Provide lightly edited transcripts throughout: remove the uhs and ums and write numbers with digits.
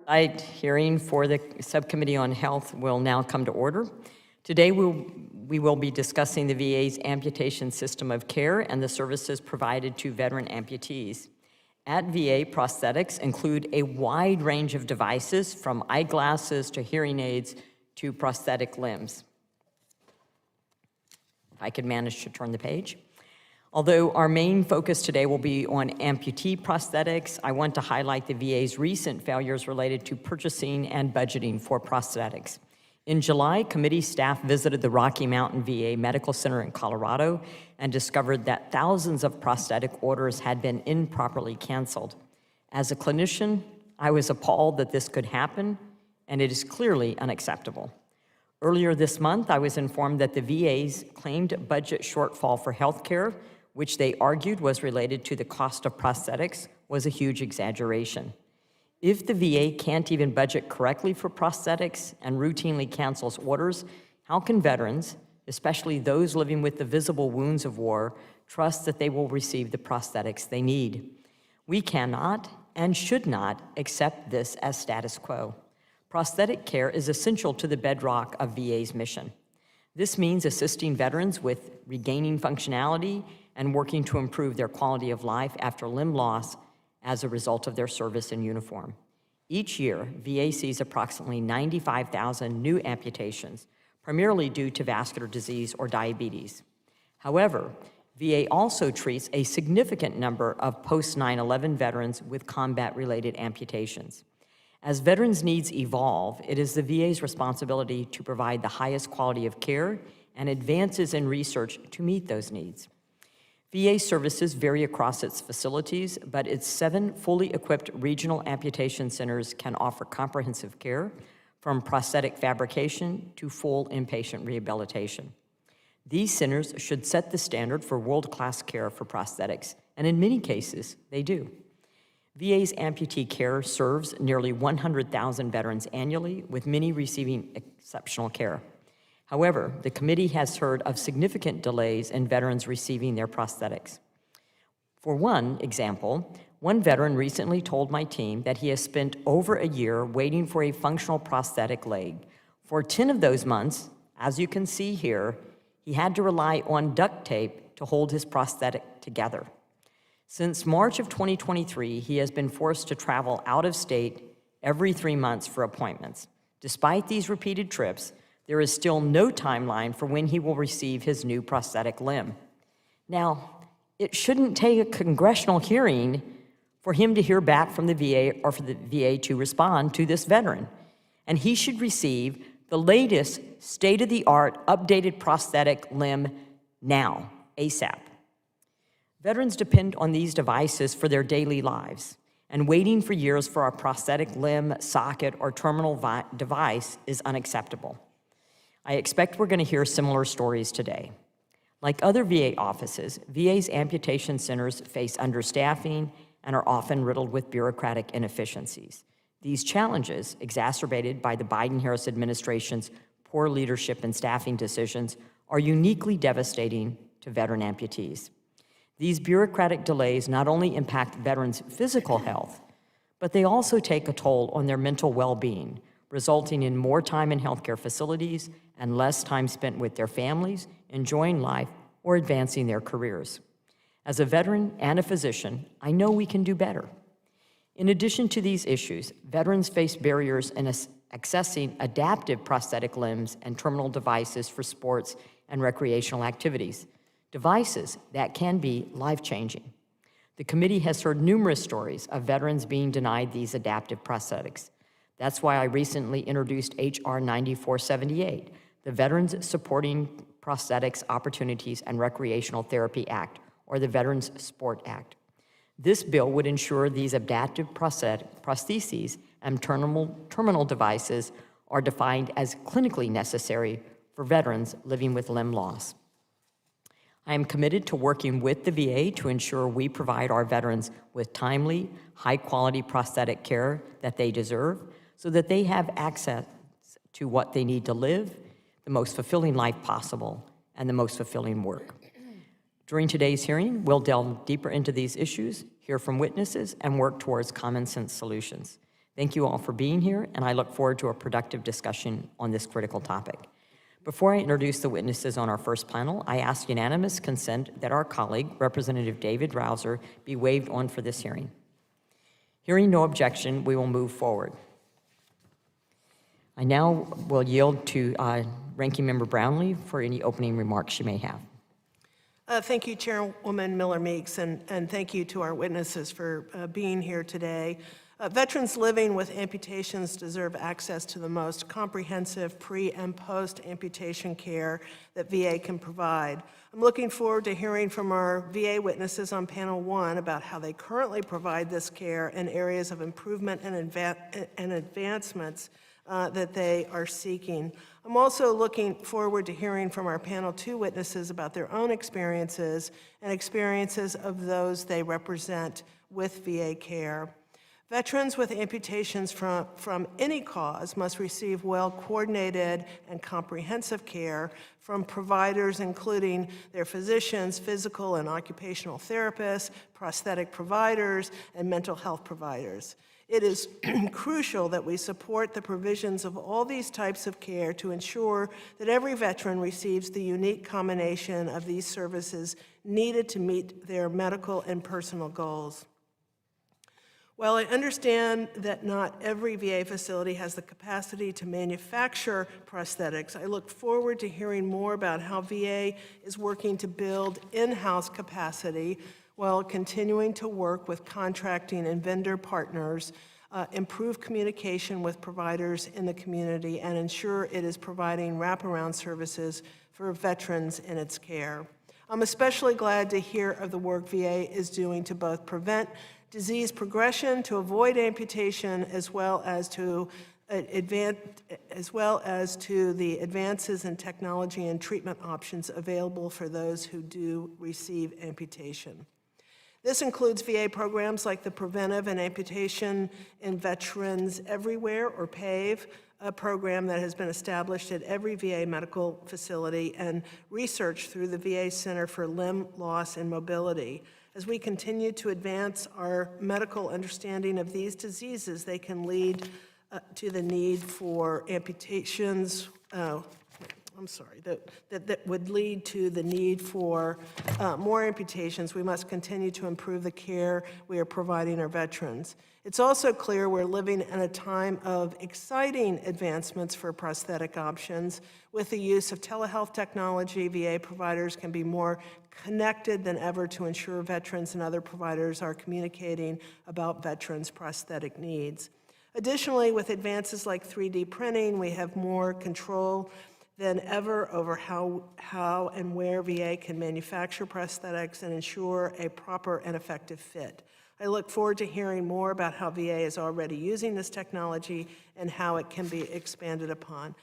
Tonight's hearing for the Subcommittee on Health will now come to order. Today we will be discussing the VA's amputation system of care and the services provided to veteran amputees. At VA, prosthetics include a wide range of devices from eyeglasses to hearing aids to prosthetic limbs. If I could manage to turn the page. Although our main focus today will be on amputee prosthetics, I want to highlight the VA's recent failures related to purchasing and budgeting for prosthetics. In July, committee staff visited the Rocky Mountain VA Medical Center in Colorado and discovered that thousands of prosthetic orders had been improperly canceled. As a clinician, I was appalled that this could happen, and it is clearly unacceptable. Earlier this month, I was informed that the VA's claimed budget shortfall for healthcare, which they argued was related to the cost of prosthetics, was a huge exaggeration. If the VA can't even budget correctly for prosthetics and routinely cancels orders, how can veterans, especially those living with the visible wounds of war, trust that they will receive the prosthetics they need? We cannot and should not accept this as status quo. Prosthetic care is essential to the bedrock of VA's mission. This means assisting veterans with regaining functionality and working to improve their quality of life after limb loss as a result of their service in uniform. Each year, VA sees approximately 95,000 new amputations, primarily due to vascular disease or diabetes. However, VA also treats a significant number of post-9/11 veterans with combat-related amputations. As veterans' needs evolve, it is the VA's responsibility to provide the highest quality of care and advances in research to meet those needs. VA services vary across its facilities, but its 7 fully equipped regional amputation centers can offer comprehensive care, from prosthetic fabrication to full inpatient rehabilitation. These centers should set the standard for world-class care for prosthetics, and in many cases, they do. VA's amputee care serves nearly 100,000 veterans annually, with many receiving exceptional care. However, the committee has heard of significant delays in veterans receiving their prosthetics. For one example, one veteran recently told my team that he has spent over a year waiting for a functional prosthetic leg. For 10 of those months, as you can see here, he had to rely on duct tape to hold his prosthetic together. Since March of 2023, he has been forced to travel out of state every 3 months for appointments. Despite these repeated trips, there is still no timeline for when he will receive his new prosthetic limb. Now, it shouldn't take a congressional hearing for him to hear back from the VA or for the VA to respond to this veteran. And he should receive the latest state-of-the-art updated prosthetic limb now, ASAP. Veterans depend on these devices for their daily lives, and waiting for years for a prosthetic limb, socket, or terminal device is unacceptable. I expect we're going to hear similar stories today. Like other VA offices, VA's amputation centers face understaffing and are often riddled with bureaucratic inefficiencies. These challenges, exacerbated by the Biden-Harris administration's poor leadership and staffing decisions, are uniquely devastating to veteran amputees. These bureaucratic delays not only impact veterans' physical health, but they also take a toll on their mental well-being, resulting in more time in healthcare facilities and less time spent with their families, enjoying life, or advancing their careers. As a veteran and a physician, I know we can do better. In addition to these issues, veterans face barriers in accessing adaptive prosthetic limbs and terminal devices for sports and recreational activities, devices that can be life-changing. The committee has heard numerous stories of veterans being denied these adaptive prosthetics. That's why I recently introduced H.R. 9478, the Veterans Supporting Prosthetics Opportunities and Recreational Therapy Act, or the Veterans Sport Act. This bill would ensure these adaptive prostheses and terminal devices are defined as clinically necessary for veterans living with limb loss. I am committed to working with the VA to ensure we provide our veterans with timely, high-quality prosthetic care that they deserve so that they have access to what they need to live the most fulfilling life possible and the most fulfilling work. During today's hearing, we'll delve deeper into these issues, hear from witnesses, and work towards common sense solutions. Thank you all for being here, and I look forward to a productive discussion on this critical topic. Before I introduce the witnesses on our first panel, I ask unanimous consent that our colleague, Representative David Rouser, be waived on for this hearing. Hearing no objection, we will move forward. I now will yield to Ranking Member Brownlee for any opening remarks she may have. Thank you, Chairwoman Miller-Meeks, and thank you to our witnesses for being here today. Veterans living with amputations deserve access to the most comprehensive pre- and post-amputation care that VA can provide. I'm looking forward to hearing from our VA witnesses on panel 1 about how they currently provide this care and areas of improvement and advancements that they are seeking. I'm also looking forward to hearing from our panel 2 witnesses about their own experiences and experiences of those they represent with VA care. Veterans with amputations from any cause must receive well-coordinated and comprehensive care from providers including their physicians, physical and occupational therapists, prosthetic providers, and mental health providers. It is crucial that we support the provisions of all these types of care to ensure that every veteran receives the unique combination of these services needed to meet their medical and personal goals. While I understand that not every VA facility has the capacity to manufacture prosthetics, I look forward to hearing more about how VA is working to build in-house capacity while continuing to work with contracting and vendor partners, improve communication with providers in the community, and ensure it is providing wraparound services for veterans in its care. I'm especially glad to hear of the work VA is doing to both prevent disease progression, to avoid amputation, as well as to the advances in technology and treatment options available for those who do receive amputation. This includes VA programs like the Preventive and Amputation in Veterans Everywhere, or PAVE, a program that has been established at every VA medical facility, and research through the VA Center for Limb Loss and Mobility. As we continue to advance our medical understanding of these diseases, they can lead to the need for amputations, that would lead to the need for more amputations. We must continue to improve the care we are providing our veterans. It's also clear we're living in a time of exciting advancements for prosthetic options. With the use of telehealth technology, VA providers can be more connected than ever to ensure veterans and other providers are communicating about veterans' prosthetic needs. Additionally, with advances like 3D printing, we have more control than ever over how and where VA can manufacture prosthetics and ensure a proper and effective fit. I look forward to hearing more about how VA is already using this technology and how it can be expanded upon.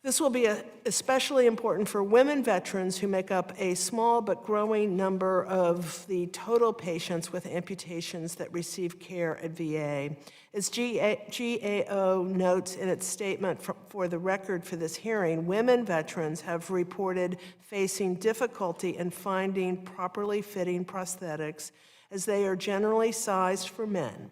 This will be especially important for women veterans who make up a small but growing number of the total patients with amputations that receive care at VA. As GAO notes in its statement for the record for this hearing, women veterans have reported facing difficulty in finding properly fitting prosthetics as they are generally sized for men.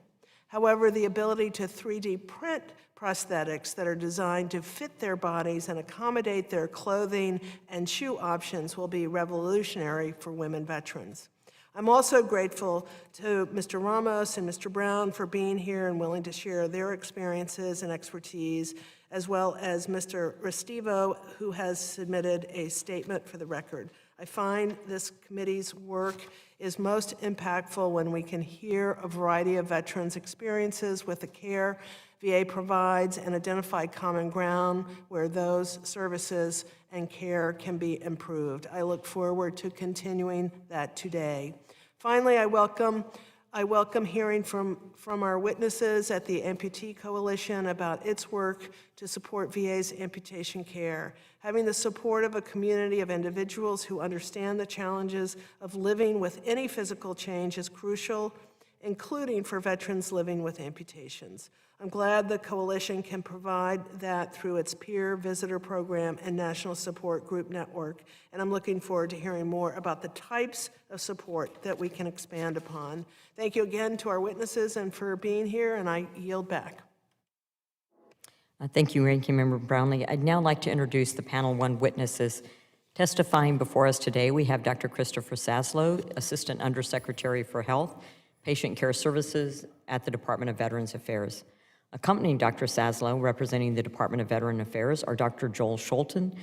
However, the ability to 3D print prosthetics that are designed to fit their bodies and accommodate their clothing and shoe options will be revolutionary for women veterans. I'm also grateful to Mr. Ramos and Mr. Brown for being here and willing to share their experiences and expertise, as well as Mr. Restivo, who has submitted a statement for the record. I find this committee's work is most impactful when we can hear a variety of veterans' experiences with the care VA provides and identify common ground where those services and care can be improved. I look forward to continuing that today. Finally, I welcome hearing from our witnesses at the Amputee Coalition about its work to support VA's amputation care. Having the support of a community of individuals who understand the challenges of living with any physical change is crucial including for veterans living with amputations. I'm glad the coalition can provide that through its peer visitor program and national support group network, and I'm looking forward to hearing more about the types of support that we can expand upon. Thank you again to our witnesses and for being here, and I yield back. Thank you, Ranking Member Brownlee. I'd now like to introduce the Panel 1 witnesses. Testifying before us today, we have Dr. Christopher Saslo, Assistant Undersecretary for Health, Patient Care Services at the Department of Veterans Affairs. Accompanying Dr. Saslo, representing the Department of Veteran Affairs, are Dr. Joel Scholten,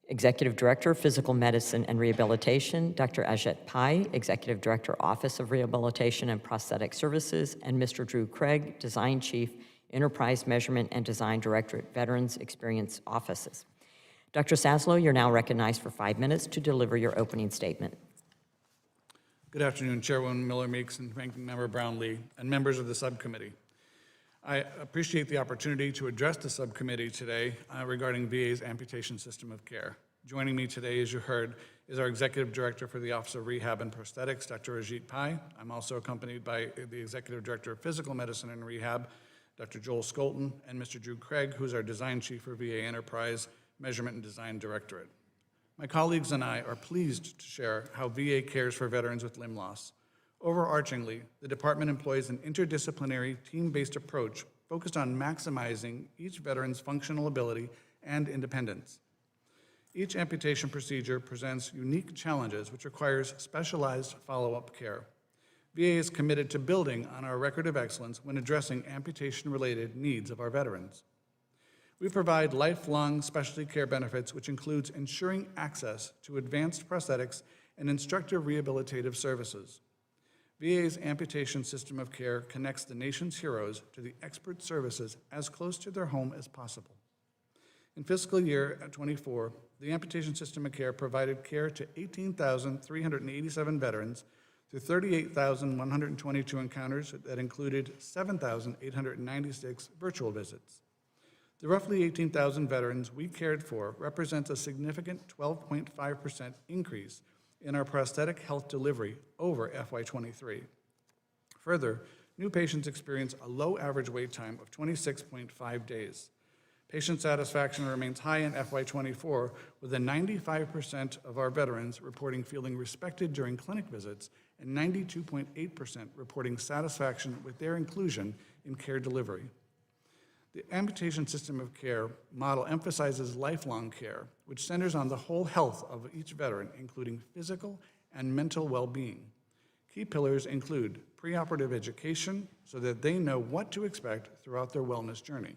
Executive Director, Physical Medicine and Rehabilitation, Dr. Ajit Pai, Executive Director, Office of Rehabilitation and Prosthetic Services, and Mr. Drew Craig, Design Chief, Enterprise Measurement and Design Directorate, Veterans Experience Offices. Dr. Saslo, you're now recognized for 5 minutes to deliver your opening statement. Good afternoon, Chairwoman Miller-Meeks and Ranking Member Brownlee, and members of the subcommittee. I appreciate the opportunity to address the subcommittee today regarding VA's amputation system of care. Joining me today, as you heard, is our Executive Director for the Office of Rehab and Prosthetics, Dr. Ajit Pai. I'm also accompanied by the Executive Director of Physical Medicine and Rehab, Dr. Joel Scholten, and Mr. Drew Craig, who's our Design Chief for VA Enterprise Measurement and Design Directorate. My colleagues and I are pleased to share how VA cares for veterans with limb loss. Overarchingly, the department employs an interdisciplinary, team-based approach focused on maximizing each veteran's functional ability and independence. Each amputation procedure presents unique challenges which requires specialized follow-up care. VA is committed to building on our record of excellence when addressing amputation-related needs of our veterans. We provide lifelong specialty care benefits, which includes ensuring access to advanced prosthetics and instructive rehabilitative services. VA's amputation system of care connects the nation's heroes to the expert services as close to their home as possible. In fiscal year 24, the amputation system of care provided care to 18,387 veterans through 38,122 encounters that included 7,896 virtual visits. The roughly 18,000 veterans we cared for represents a significant 12.5% increase in our prosthetic health delivery over FY23. Further, new patients experience a low average wait time of 26.5 days. Patient satisfaction remains high in FY24, with 95% of our veterans reporting feeling respected during clinic visits and 92.8% reporting satisfaction with their inclusion in care delivery. The amputation system of care model emphasizes lifelong care, which centers on the whole health of each veteran, including physical and mental well-being. Key pillars include preoperative education so that they know what to expect throughout their wellness journey.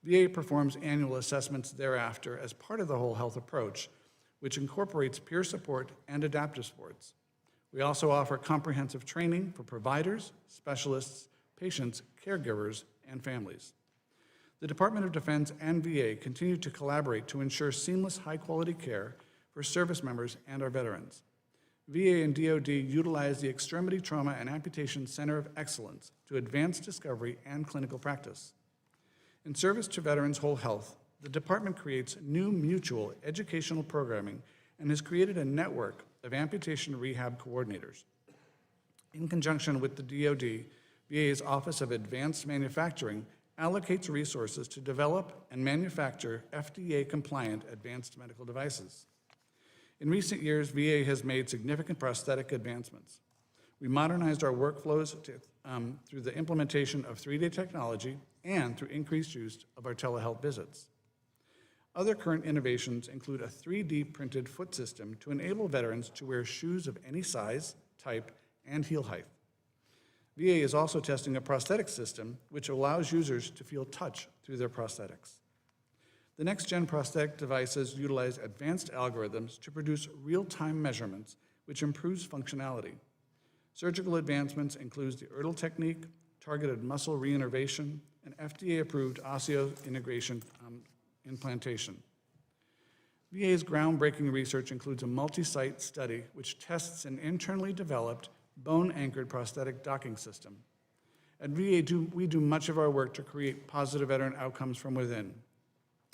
VA performs annual assessments thereafter as part of the whole health approach, which incorporates peer support and adaptive supports. We also offer comprehensive training for providers, specialists, patients, caregivers, and families. The Department of Defense and VA continue to collaborate to ensure seamless, high-quality care for service members and our veterans. VA and DoD utilize the Extremity Trauma and Amputation Center of Excellence to advance discovery and clinical practice. In service to veterans' whole health, the department creates new mutual educational programming and has created a network of amputation rehab coordinators. In conjunction with the DoD, VA's Office of Advanced Manufacturing allocates resources to develop and manufacture FDA-compliant advanced medical devices. In recent years, VA has made significant prosthetic advancements. We modernized our workflows through the implementation of 3D technology and through increased use of our telehealth visits. Other current innovations include a 3D printed foot system to enable veterans to wear shoes of any size, type, and heel height. VA is also testing a prosthetic system which allows users to feel touch through their prosthetics. The next-gen prosthetic devices utilize advanced algorithms to produce real-time measurements, which improves functionality. Surgical advancements include the Erdl technique, targeted muscle reinnervation, and FDA-approved osseointegration implantation. VA's groundbreaking research includes a multi-site study which tests an internally developed bone-anchored prosthetic docking system. At VA, we do much of our work to create positive veteran outcomes from within.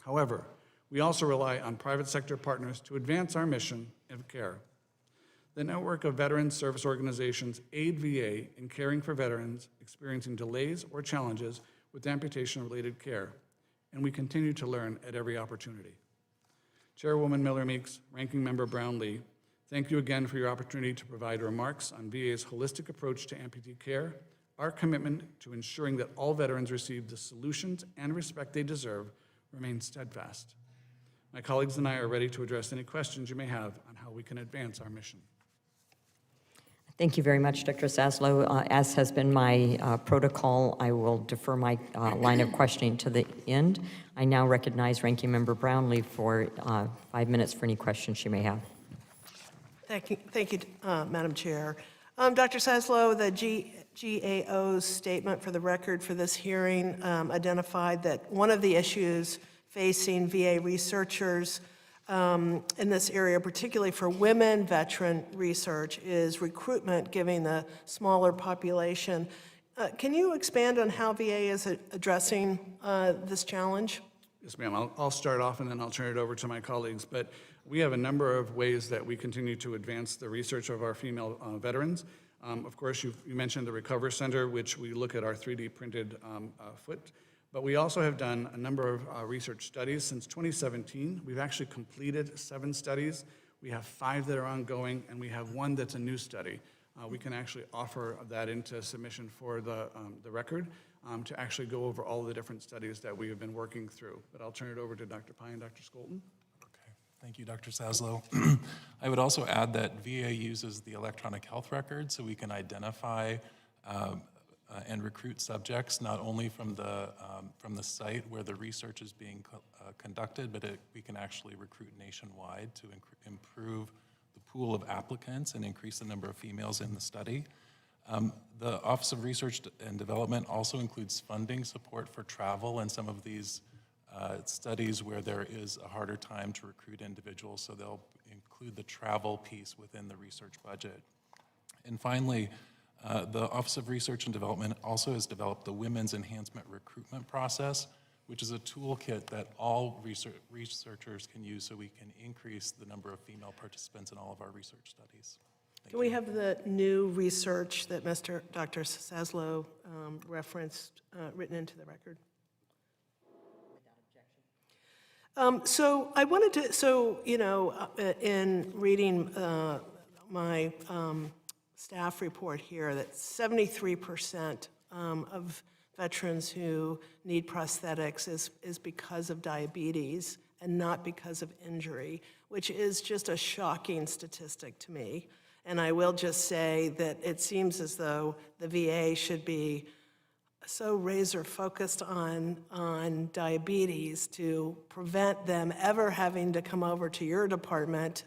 However, we also rely on private sector partners to advance our mission of care. The network of veteran service organizations aid VA in caring for veterans experiencing delays or challenges with amputation-related care, and we continue to learn at every opportunity. Chairwoman Miller Meeks, Ranking Member Brownlee, thank you again for your opportunity to provide remarks on VA's holistic approach to amputee care, our commitment to ensuring that all veterans receive the solutions and respect they deserve remains steadfast. My colleagues and I are ready to address any questions you may have on how we can advance our mission. Thank you very much, Dr. Saslo. As has been my protocol, I will defer my line of questioning to the end. I now recognize Ranking Member Brownlee for 5 minutes for any questions she may have. Thank you, Madam Chair. Dr. Saslo, the GAO's statement for the record for this hearing identified that one of the issues facing VA researchers in this area, particularly for women veteran research, is recruitment, given the smaller population. Can you expand on how VA is addressing this challenge? Yes, ma'am. I'll start off and then I'll turn it over to my colleagues. But we have a number of ways that we continue to advance the research of our female veterans. Of course, you mentioned the Recover Center, which we look at our 3D printed foot. But we also have done a number of research studies. Since 2017, we've actually completed 7 studies. We have 5 that are ongoing, and we have 1 that's a new study. We can actually offer that into submission for the record to actually go over all the different studies that we have been working through. But I'll turn it over to Dr. Pye and Dr. Scholten. Okay, thank you, Dr. Saslo. I would also add that VA uses the electronic health record so we can identify and recruit subjects not only from the site where the research is being conducted, but we can actually recruit nationwide to improve the pool of applicants and increase the number of females in the study. The Office of Research and Development also includes funding support for travel in some of these studies where there is a harder time to recruit individuals, so they'll include the travel piece within the research budget. And finally, the Office of Research and Development also has developed the Women's Enhancement Recruitment Process, which is a toolkit that all researchers can use so we can increase the number of female participants in all of our research studies. Can we have the new research that Dr. Saslo referenced written into the record? So I wanted to, in reading my staff report here, that 73% of veterans who need prosthetics is because of diabetes and not because of injury, which is just a shocking statistic to me. And I will just say that it seems as though the VA should be so razor focused on diabetes to prevent them ever having to come over to your department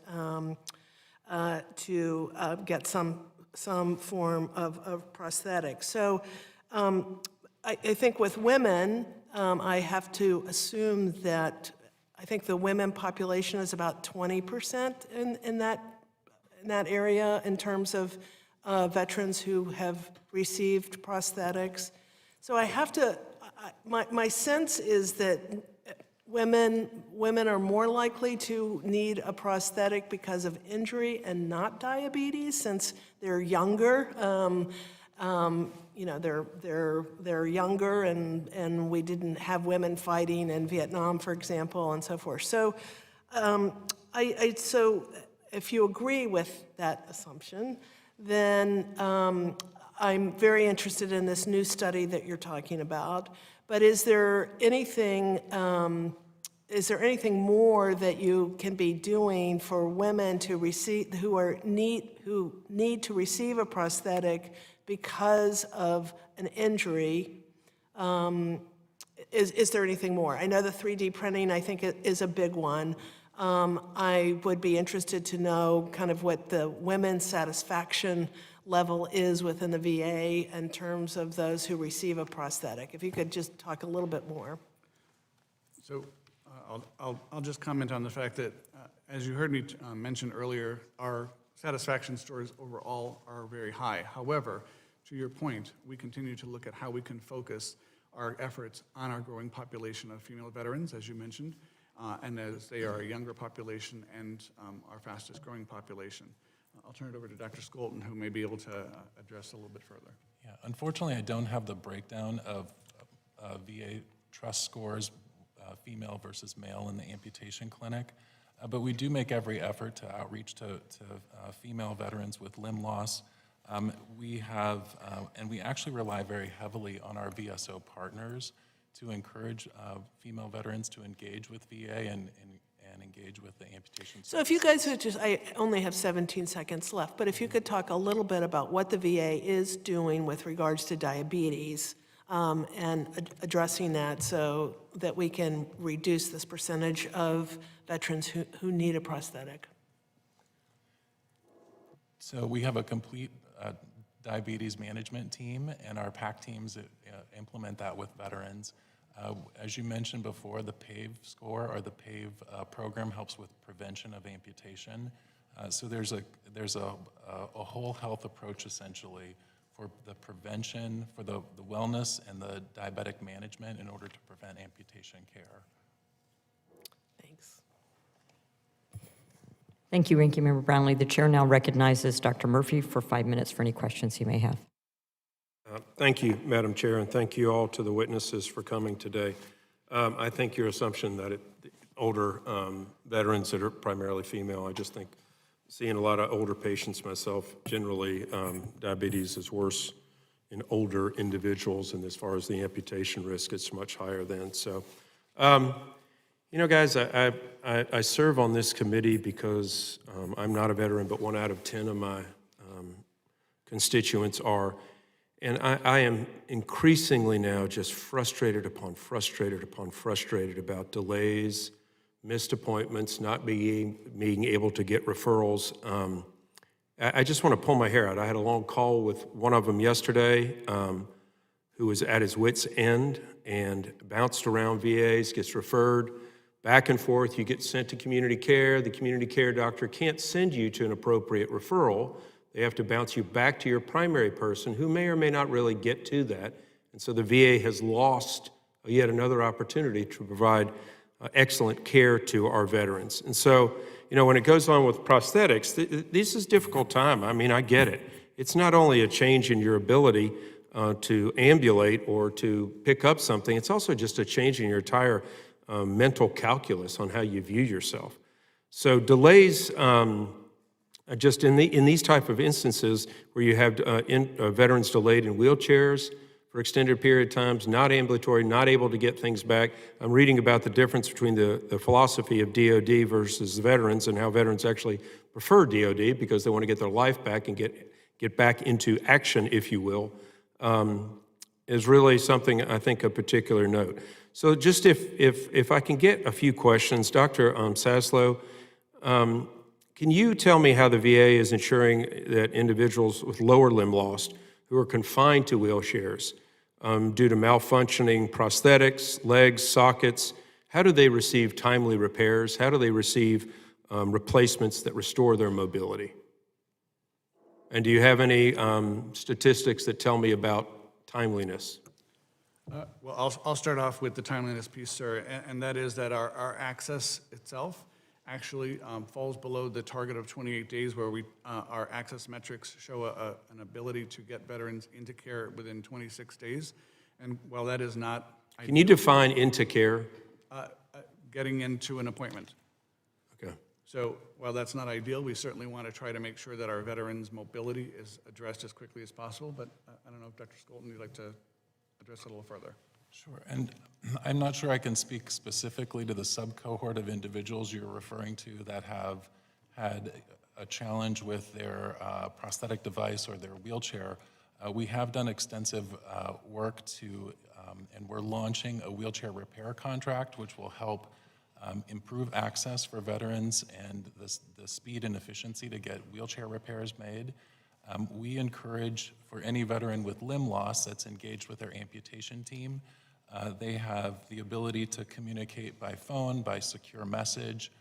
to get some form of prosthetic. So I think with women, I have to assume that I think the women population is about 20% in that area in terms of veterans who have received prosthetics. So I have to, my sense is that women are more likely to need a prosthetic because of injury and not diabetes, since they're younger. They're younger, and we didn't have women fighting in Vietnam, for example, and so forth. So, so if you agree with that assumption, then I'm very interested in this new study that you're talking about. But is there anything more that you can be doing for women to receive who need to receive a prosthetic because of an injury? Is there anything more? I know the 3D printing, I think, is a big one. I would be interested to know kind of what the women's satisfaction level is within the VA in terms of those who receive a prosthetic. If you could just talk a little bit more. So I'll just comment on the fact that, as you heard me mention earlier, our satisfaction scores overall are very high. However, to your point, we continue to look at how we can focus our efforts on our growing population of female veterans, as you mentioned, and as they are a younger population and our fastest growing population. I'll turn it over to Dr. Scholten, who may be able to address a little bit further. Yeah, unfortunately, I don't have the breakdown of VA trust scores, female versus male in the amputation clinic, but we do make every effort to outreach to female veterans with limb loss. We have, and we actually rely very heavily on our VSO partners to encourage female veterans to engage with VA and engage with the amputation. So if you guys would just, I only have 17 seconds left, but if you could talk a little bit about what the VA is doing with regards to diabetes and addressing that so that we can reduce this percentage of veterans who need a prosthetic. So we have a complete diabetes management team, and our PAC teams implement that with veterans. As you mentioned before, the PAVE score or the PAVE program helps with prevention of amputation. So there's a whole health approach essentially for the prevention, for the wellness and the diabetic management in order to prevent amputation care. Thanks. Thank you, Ranking Member Brownlee. The chair now recognizes Dr. Murphy for 5 minutes for any questions he may have. Thank you, Madam Chair, and thank you all to the witnesses for coming today. I think your assumption that older veterans that are primarily female, I just think seeing a lot of older patients myself, generally diabetes is worse in older individuals, and as far as the amputation risk, it's much higher then. So, you know, guys, I serve on this committee because I'm not a veteran, but 1 out of 10 of my constituents are. And I am increasingly now just frustrated upon frustrated upon frustrated about delays, missed appointments, not being able to get referrals. I just want to pull my hair out. I had a long call with one of them yesterday who was at his wit's end and bounced around VAs, gets referred back and forth. You get sent to community care. The community care doctor can't send you to an appropriate referral. They have to bounce you back to your primary person who may or may not really get to that. And so the VA has lost yet another opportunity to provide excellent care to our veterans. And so, you know, when it goes on with prosthetics, this is a difficult time. I mean, I get it. It's not only a change in your ability to ambulate or to pick up something, it's also just a change in your entire mental calculus on how you view yourself. So delays, just in these type of instances where you have veterans delayed in wheelchairs for extended period of times, not ambulatory, not able to get things back. I'm reading about the difference between the philosophy of DOD versus veterans and how veterans actually prefer DOD because they want to get their life back and get back into action, if you will, is really something I think of particular note. So just if I can get a few questions, Dr. Saslo, can you tell me how the VA is ensuring that individuals with lower limb loss who are confined to wheelchairs due to malfunctioning prosthetics, legs, sockets, how do they receive timely repairs? How do they receive replacements that restore their mobility? And do you have any statistics that tell me about timeliness? Well, I'll start off with the timeliness piece, sir, and that is that our access itself actually falls below the target of 28 days where our access metrics show an ability to get veterans into care within 26 days. And while that is not Can you define into care? Getting into an appointment. Okay. So while that's not ideal, we certainly want to try to make sure that our veterans' mobility is addressed as quickly as possible, but I don't know if Dr. Scholten, you'd like to address it a little further. Sure, and I'm not sure I can speak specifically to the sub-cohort of individuals you're referring to that have had a challenge with their prosthetic device or their wheelchair. We have done extensive work to, and we're launching a wheelchair repair contract, which will help improve access for veterans and the speed and efficiency to get wheelchair repairs made. We encourage for any veteran with limb loss that's engaged with their amputation team, they have the ability to communicate by phone, by secure message,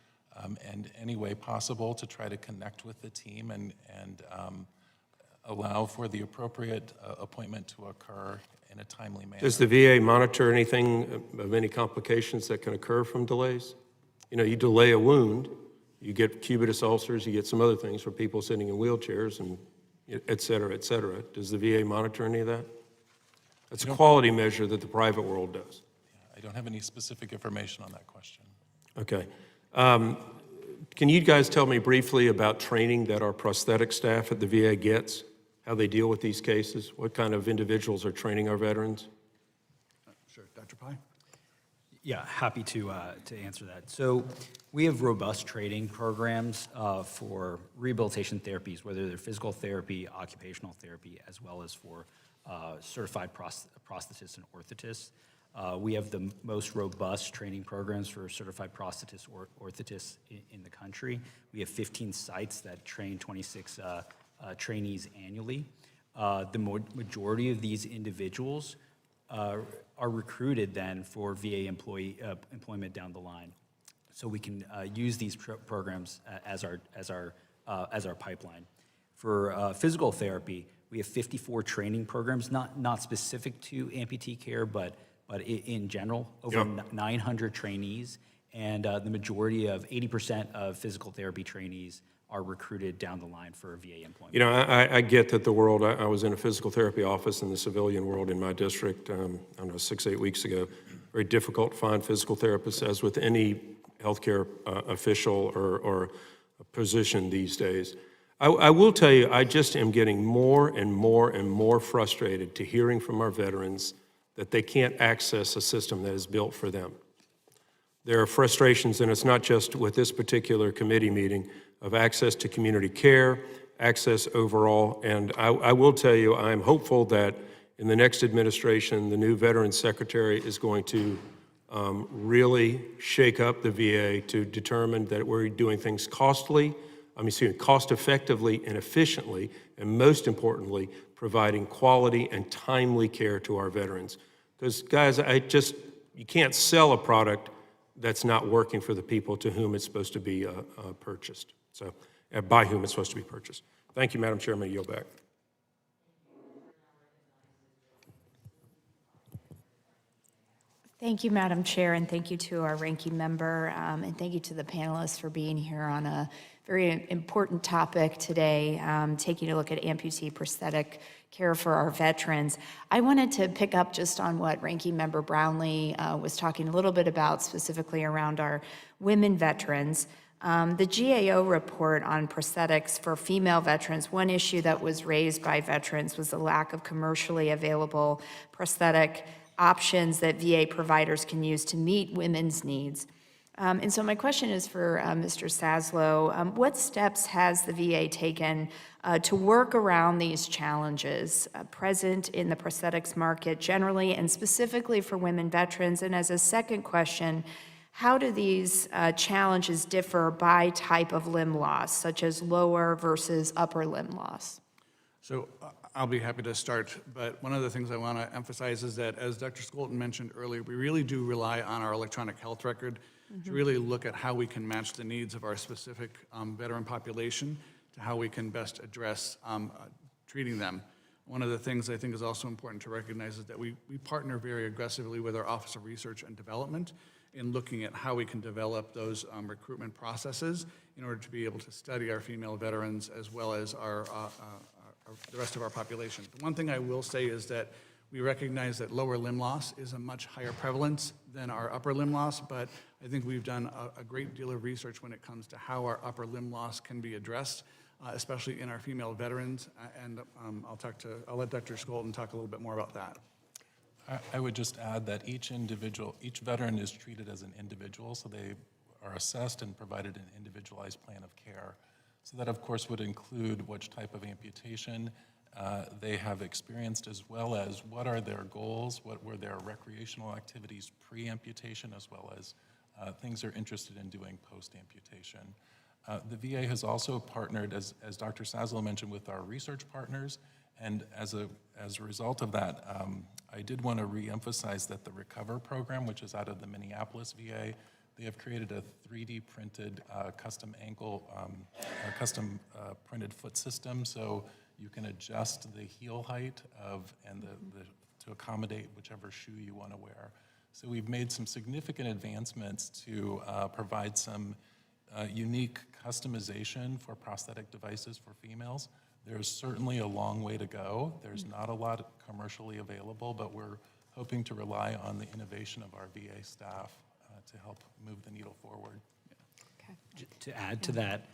and any way possible to try to connect with the team and allow for the appropriate appointment to occur in a timely manner. Does the VA monitor anything of any complications that can occur from delays? You know, you delay a wound, You get cubitus ulcers, you get some other things for people sitting in wheelchairs, and et cetera, et cetera. Does the VA monitor any of that? That's a quality measure that the private world does. I don't have any specific information on that question. Okay. Can you guys tell me briefly about training that our prosthetic staff at the VA gets, how they deal with these cases? What kind of individuals are training our veterans? Sure, Dr. Pye? Yeah, happy to answer that. So we have robust training programs for rehabilitation therapies, whether they're physical therapy, occupational therapy, as well as for certified prosthetists and orthotists. We have the most robust training programs for certified prosthetists or orthotists in the country. We have 15 sites that train 26 trainees annually. The majority of these individuals are recruited then for VA employment down the line. So we can use these programs as our pipeline. For physical therapy, we have 54 training programs, not specific to amputee care, but in general, over 900 trainees, and the majority of 80% of physical therapy trainees are recruited down the line for VA employment. You know, I get that the world, I was in a physical therapy office in the civilian world in my district, I don't know, 6-8 weeks ago. Very difficult to find physical therapists, as with any healthcare official or position these days. I will tell you, I just am getting more and more and more frustrated to hearing from our veterans that they can't access a system that is built for them. There are frustrations, and it's not just with this particular committee meeting, of access to community care, access overall, and I will tell you, I'm hopeful that in the next administration, the new Veterans Secretary is going to really shake up the VA to determine that we're doing things cost effectively and efficiently, and most importantly, providing quality and timely care to our veterans. Because guys, you can't sell a product that's not working for the people to whom it's supposed to be purchased. So, by whom it's supposed to be purchased. Thank you, Madam Chairman. I yield back. Thank you, Madam Chair, and thank you to our ranking member, and thank you to the panelists for being here on a very important topic today, taking a look at amputee prosthetic care for our veterans. I wanted to pick up just on what Ranking Member Brownlee was talking a little bit about, specifically around our women veterans. The GAO report on prosthetics for female veterans, one issue that was raised by veterans was the lack of commercially available prosthetic options that VA providers can use to meet women's needs. And so my question is for Mr. Saslo. What steps has the VA taken to work around these challenges present in the prosthetics market generally and specifically for women veterans? And as a second question, how do these challenges differ by type of limb loss, such as lower versus upper limb loss? So I'll be happy to start, but one of the things I want to emphasize is that, as Dr. Scholten mentioned earlier, we really do rely on our electronic health record to really look at how we can match the needs of our specific veteran population to how we can best address treating them. One of the things I think is also important to recognize is that we partner very aggressively with our Office of Research and Development in looking at how we can develop those recruitment processes in order to be able to study our female veterans as well as the rest of our population. The one thing I will say is that we recognize that lower limb loss is a much higher prevalence than our upper limb loss, but I think we've done a great deal of research when it comes to how our upper limb loss can be addressed, especially in our female veterans, and I'll let Dr. Scholten talk a little bit more about that. I would just add that each veteran is treated as an individual, so they are assessed and provided an individualized plan of care. So that, of course, would include which type of amputation they have experienced, as well as what are their goals, what were their recreational activities pre-amputation, as well as things they're interested in doing post-amputation. The VA has also partnered, as Dr. Saslo mentioned, with our research partners, and as a result of that, I did want to reemphasize that the Recover program, which is out of the Minneapolis VA, they have created a 3D printed custom ankle, custom printed foot system, so you can adjust the heel height to accommodate whichever shoe you want to wear. So we've made some significant advancements to provide some unique customization for prosthetic devices for females. There's certainly a long way to go. There's not a lot commercially available, but we're hoping to rely on the innovation of our VA staff to help move the needle forward. To add to that,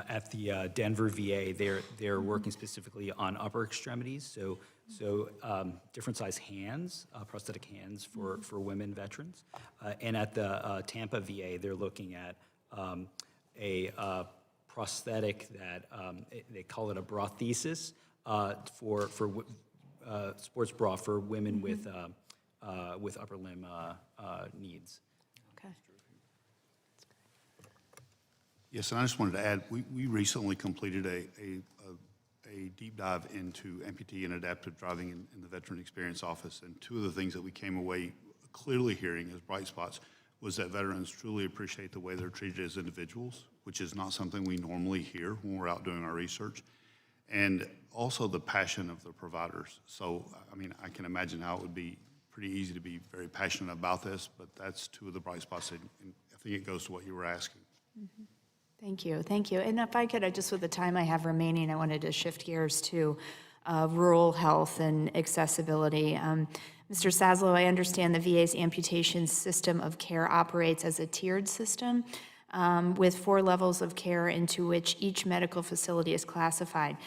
at the Denver VA, they're working specifically on upper extremities, so different size hands, prosthetic hands for women veterans. And at the Tampa VA, they're looking at a prosthetic that they call it a brothesis for sports bra for women with upper limb needs. Okay. Yes, and I just wanted to add, we recently completed a deep dive into amputee and adaptive driving in the Veteran Experience Office, and two of the things that we came away clearly hearing as bright spots was that veterans truly appreciate the way they're treated as individuals, which is not something we normally hear when we're out doing our research, and also the passion of the providers. So, I mean, I can imagine how it would be pretty easy to be very passionate about this, but that's two of the bright spots, and I think it goes to what you were asking. Mm-hmm. Thank you, thank you. And if I could, just with the time I have remaining, I wanted to shift gears to rural health and accessibility. Mr. Saslo, I understand the VA's amputation system of care operates as a tiered system with 4 levels of care into which each medical facility is classified.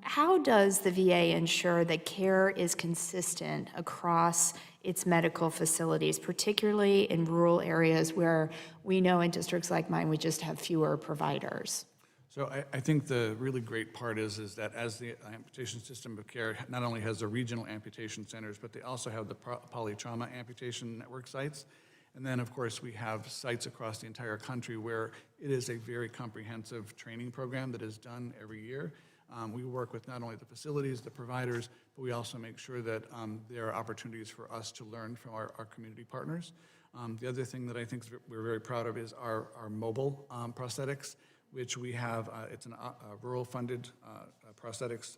How does the VA ensure that care is consistent across its medical facilities, particularly in rural areas where we know in districts like mine we just have fewer providers? So I think the really great part is that as the amputation system of care not only has the regional amputation centers, but they also have the polytrauma amputation network sites. And then, of course, we have sites across the entire country where it is a very comprehensive training program that is done every year. We work with not only the facilities, the providers, but we also make sure that there are opportunities for us to learn from our community partners. The other thing that I think we're very proud of is our mobile prosthetics, which we have. It's a rural-funded prosthetics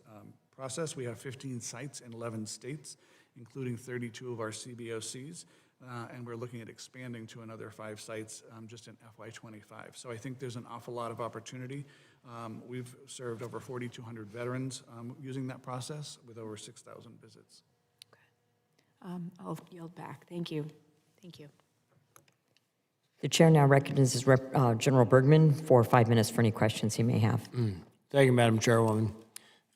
process. We have 15 sites in 11 states, including 32 of our CBOCs. And we're looking at expanding to another 5 sites just in FY25. So I think there's an awful lot of opportunity. We've served over 4,200 veterans using that process with over 6,000 visits. Okay. I'll yield back. Thank you. Thank you. The chair now recognizes General Bergman for 5 minutes for any questions he may have. Thank you, Madam Chairwoman.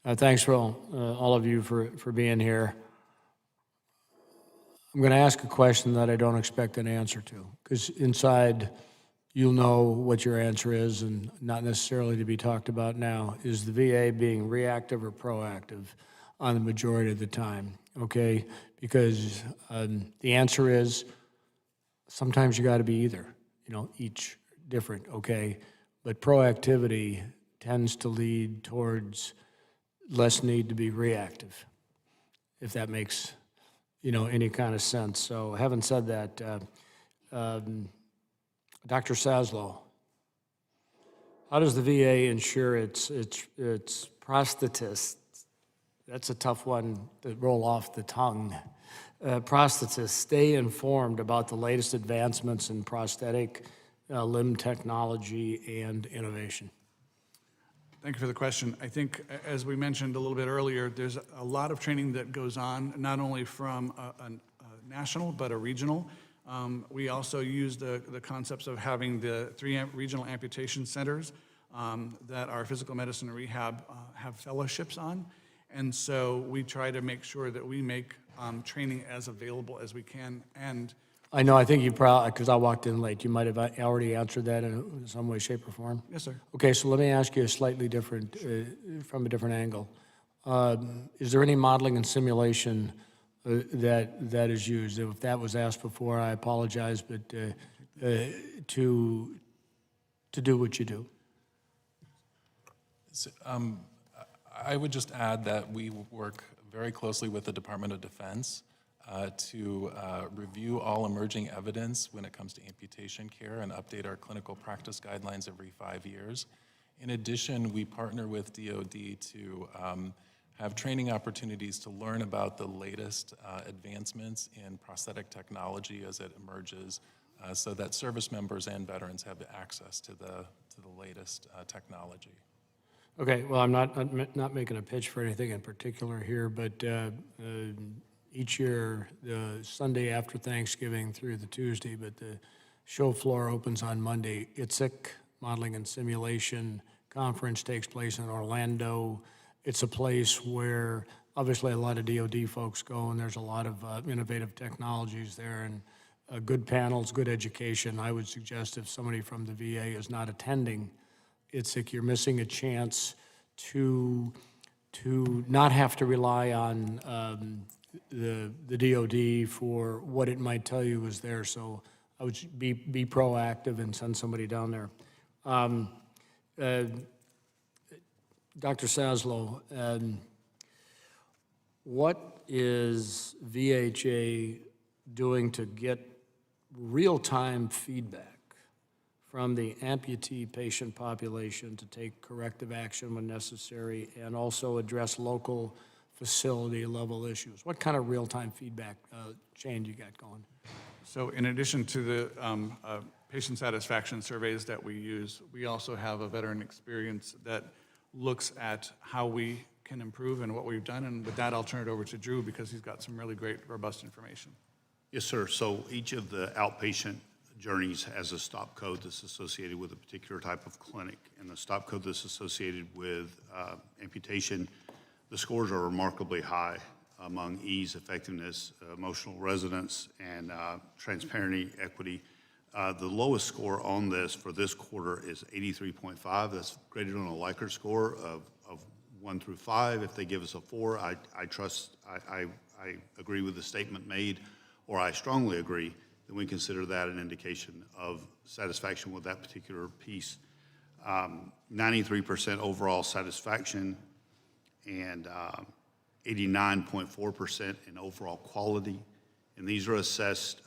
Thanks for all of you for being here. I'm going to ask a question that I don't expect an answer to, because inside you'll know what your answer is and not necessarily to be talked about now. Is the VA being reactive or proactive on the majority of the time? Okay, because the answer is sometimes you got to be either, each different, okay? But proactivity tends to lead towards less need to be reactive, if that makes any kind of sense. So having said that, Dr. Saslo, how does the VA ensure its prosthetists, that's a tough one to roll off the tongue, prosthetists stay informed about the latest advancements in prosthetic limb technology and innovation? Thank you for the question. I think, as we mentioned a little bit earlier, there's a lot of training that goes on, not only from a national, but a regional. We also use the concepts of having the 3 regional amputation centers that our physical medicine and rehab have fellowships on. And so we try to make sure that we make training as available as we can. And I know, I think you probably, because I walked in late, you might have already answered that in some way, shape, or form. yes, sir. Okay, so let me ask you a slightly different, from a different angle. Is there any modeling and simulation that is used? If that was asked before, I apologize, but to do what you do? So, I would just add that we work very closely with the Department of Defense to review all emerging evidence when it comes to amputation care and update our clinical practice guidelines every 5 years. In addition, we partner with DoD to have training opportunities to learn about the latest advancements in prosthetic technology as it emerges so that service members and veterans have access to the latest technology. Okay, well, I'm not making a pitch for anything in particular here, but each year, the Sunday after Thanksgiving through the Tuesday, but the show floor opens on Monday. ITSIC, Modeling and Simulation Conference, takes place in Orlando. It's a place where obviously a lot of DoD folks go, and there's a lot of innovative technologies there, and good panels, good education. I would suggest if somebody from the VA is not attending ITSIC, you're missing a chance to not have to rely on the DoD for what it might tell you is there. So I would be proactive and send somebody down there. Dr. Saslo, what is VHA doing to get real-time feedback from the amputee patient population to take corrective action when necessary and also address local facility level issues? What kind of real-time feedback chain you got going? So in addition to the patient satisfaction surveys that we use, we also have a veteran experience that looks at how we can improve and what we've done. And with that, I'll turn it over to Drew because he's got some really great, robust information. Yes, sir. So each of the outpatient journeys has a stop code that's associated with a particular type of clinic. And the stop code that's associated with amputation, the scores are remarkably high among ease, effectiveness, emotional resonance, and transparency, equity. The lowest score on this for this quarter is 83.5. That's graded on a Likert score of 1 through 5. If they give us a 4, I agree with the statement made, or I strongly agree, then we consider that an indication of satisfaction with that particular piece. 93% overall satisfaction and 89.4% in overall quality. And these are assessed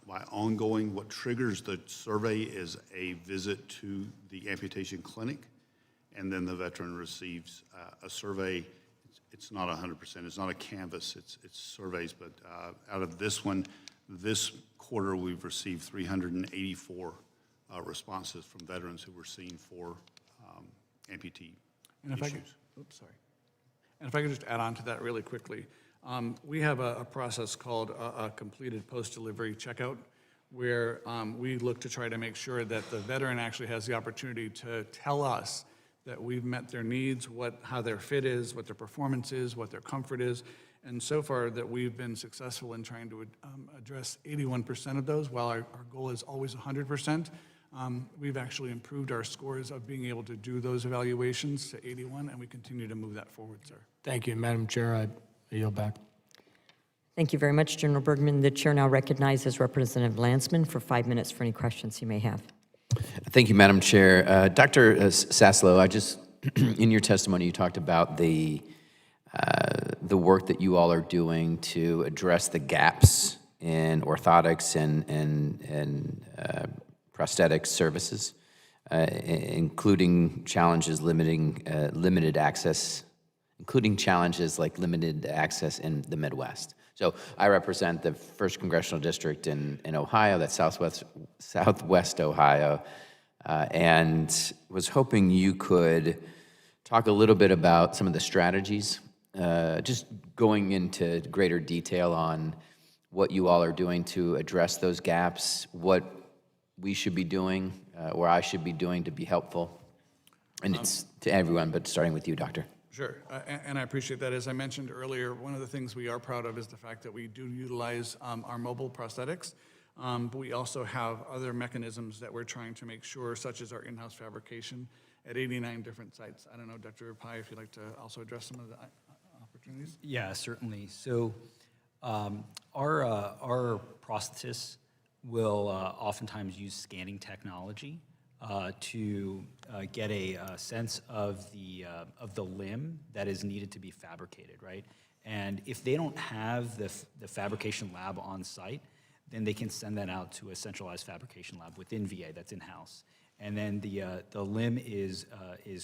by ongoing. What triggers the survey is a visit to the amputation clinic, and then the veteran receives a survey. It's not 100%, it's not a canvas, it's surveys, but out of this one, this quarter we've received 384 responses from veterans who were seen for amputee issues. And if I could just add on to that really quickly, we have a process called a completed post-delivery checkout, where we look to try to make sure that the veteran actually has the opportunity to tell us that we've met their needs, how their fit is, what their performance is, what their comfort is. And so far that we've been successful in trying to address 81% of those, while our goal is always 100%. We've actually improved our scores of being able to do those evaluations to 81, and we continue to move that forward, sir. Thank you, Madam Chair. I yield back. Thank you very much, General Bergman. The chair now recognizes Representative Landsman for 5 minutes for any questions he may have. Thank you, Madam Chair. Dr. Saslo, in your testimony, you talked about the work that you all are doing to address the gaps in orthotics and prosthetic services, including challenges limited access, including challenges like limited access in the Midwest. So I represent the 1st Congressional District in Ohio, that's Southwest Ohio, and was hoping you could talk a little bit about some of the strategies, just going into greater detail on what you all are doing to address those gaps, what we should be doing, or I should be doing to be helpful. And it's to everyone, but starting with you, Doctor. Sure, and I appreciate that. As I mentioned earlier, one of the things we are proud of is the fact that we do utilize our mobile prosthetics, but we also have other mechanisms that we're trying to make sure, such as our in-house fabrication at 89 different sites. I don't know, Dr. Pai, if you'd like to also address some of the opportunities? Yeah, certainly. So our prosthetists will oftentimes use scanning technology to get a sense of the limb that is needed to be fabricated, right? And if they don't have the fabrication lab on site, then they can send that out to a centralized fabrication lab within VA that's in-house. And then the limb is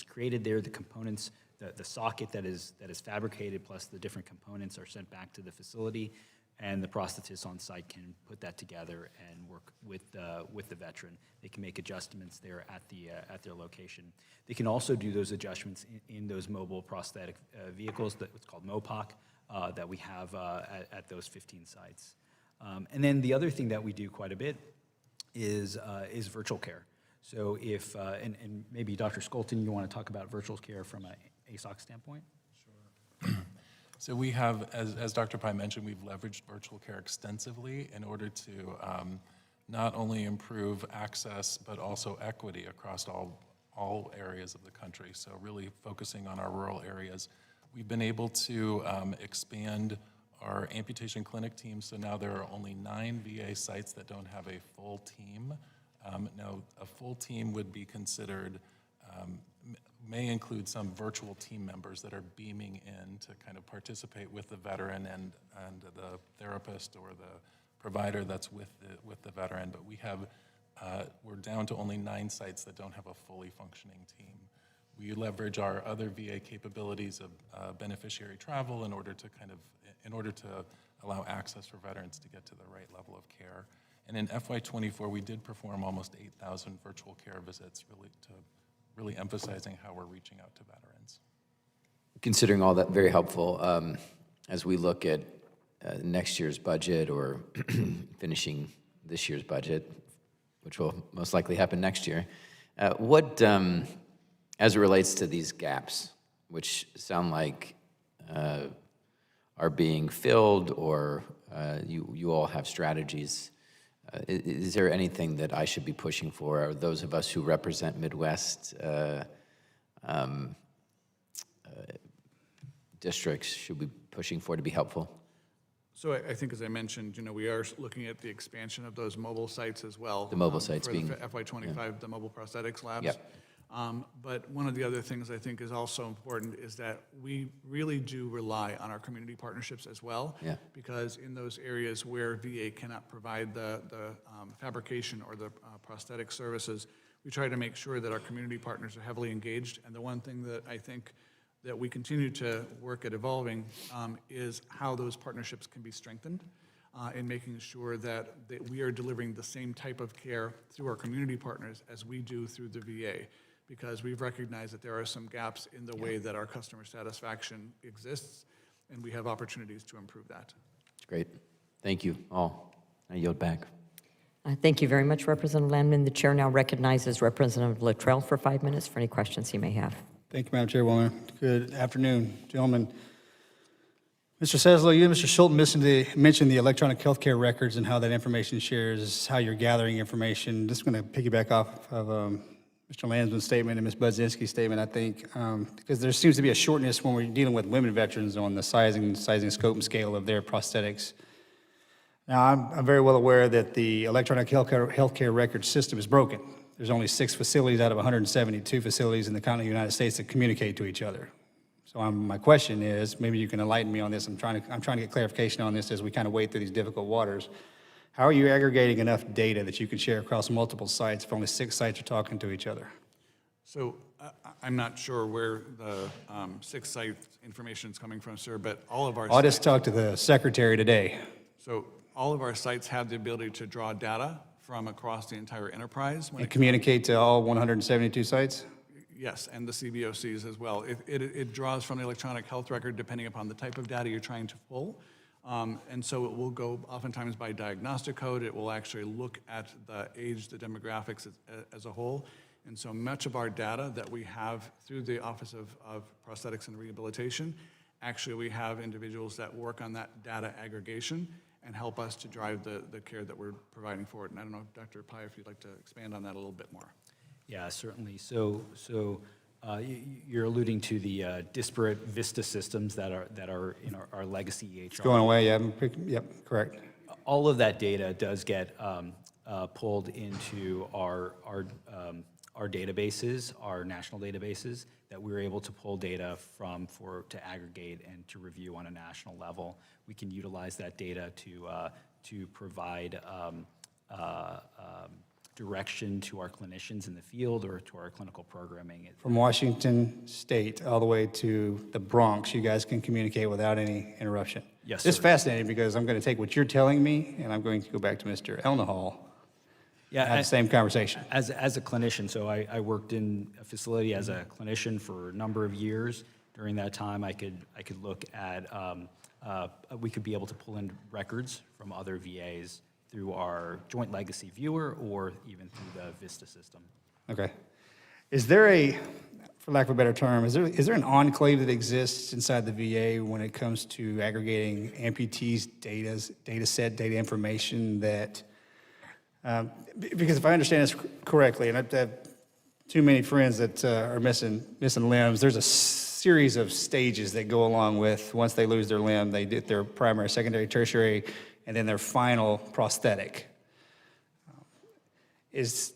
created there. The components, the socket that is fabricated plus the different components are sent back to the facility, and the prosthetist on site can put that together and work with the veteran. They can make adjustments there at their location. They can also do those adjustments in those mobile prosthetic vehicles, what's called MOPOC, that we have at those 15 sites. And then the other thing that we do quite a bit is virtual care. So if, and maybe Dr. Scholten, you want to talk about virtual care from an ASOC standpoint? So we have, as Dr. Pai mentioned, we've leveraged virtual care extensively in order to not only improve access, but also equity across all areas of the country. So really focusing on our rural areas. We've been able to expand our amputation clinic team, so now there are only 9 VA sites that don't have a full team. Now, a full team would be considered, may include some virtual team members that are beaming in to kind of participate with the veteran and the therapist or the provider that's with the veteran. But we have, we're down to only 9 sites that don't have a fully functioning team. We leverage our other VA capabilities of beneficiary travel in order to allow access for veterans to get to the right level of care. And in FY24, we did perform almost 8,000 virtual care visits, really emphasizing how we're reaching out to veterans. Considering all that, very helpful. As we look at next year's budget or finishing this year's budget, which will most likely happen next year, what, as it relates to these gaps, which sound like are being filled or you all have strategies, is there anything that I should be pushing for, or those of us who represent Midwest districts should be pushing for to be helpful? So I think, as I mentioned, we are looking at the expansion of those mobile sites as well. The mobile sites for being... the FY25, the mobile prosthetics labs. Yep. But one of the other things I think is also important is that we really do rely on our community partnerships as well. Yeah. Because in those areas where VA cannot provide the fabrication or the prosthetic services, we try to make sure that our community partners are heavily engaged. And the one thing that I think that we continue to work at evolving is how those partnerships can be strengthened in making sure that we are delivering the same type of care through our community partners as we do through the VA. Because we've recognized that there are some gaps in the way that our customer satisfaction exists, and we have opportunities to improve that. That's great. Thank you all. I yield back. Thank you very much, Representative Landman. The chair now recognizes Representative Luttrell for 5 minutes for any questions he may have. Thank you, Madam Chairwoman. Good afternoon, gentlemen. Mr. Saslo, you and Mr. Scholten mentioned the electronic healthcare records and how that information shares, how you're gathering information. Just going to piggyback off of Mr. Landsman's statement and Ms. Budzinski's statement, I think, because there seems to be a shortness when we're dealing with women veterans on the sizing, scope, and scale of their prosthetics. Now, I'm very well aware that the electronic healthcare record system is broken. There's only 6 facilities out of 172 facilities in the continental United States that communicate to each other. So my question is, maybe you can enlighten me on this. I'm trying to get clarification on this as we kind of wade through these difficult waters. How are you aggregating enough data that you can share across multiple sites if only 6 sites are talking to each other? So I'm not sure where the 6 site information is coming from, sir, but all of our I just talked to the secretary today. So all of our sites have the ability to draw data from across the entire enterprise. And communicate to all 172 sites? Yes, and the CBOCs as well. It draws from the electronic health record depending upon the type of data you're trying to pull. And so it will go oftentimes by diagnostic code. It will actually look at the age, the demographics as a whole. And so much of our data that we have through the Office of Prosthetics and Rehabilitation, actually we have individuals that work on that data aggregation and help us to drive the care that we're providing for it. And I don't know, Dr. Pai, if you'd like to expand on that a little bit more. Yeah, certainly. So you're alluding to the disparate VISTA systems that are in our legacy EHR. It's going away, yeah. Yep, correct. All of that data does get pulled into our databases, our national databases, that we're able to pull data from to aggregate and to review on a national level. We can utilize that data to provide direction to our clinicians in the field or to our clinical programming. From Washington State all the way to the Bronx, you guys can communicate without any interruption. Yes, It's sir. fascinating because I'm going to take what you're telling me and I'm going to go back to Mr. Elnahal and have the same conversation. As a clinician, so I worked in a facility as a clinician for a number of years. During that time, I could look at, we could be able to pull in records from other VAs through our Joint Legacy Viewer or even through the VISTA system. Okay. Is there a, for lack of a better term, is there an enclave that exists inside the VA when it comes to aggregating amputees' data set, data information that, because if I understand this correctly, and I have too many friends that are missing limbs, there's a series of stages that go along with once they lose their limb, they get their primary, secondary, tertiary, and then their final prosthetic. Is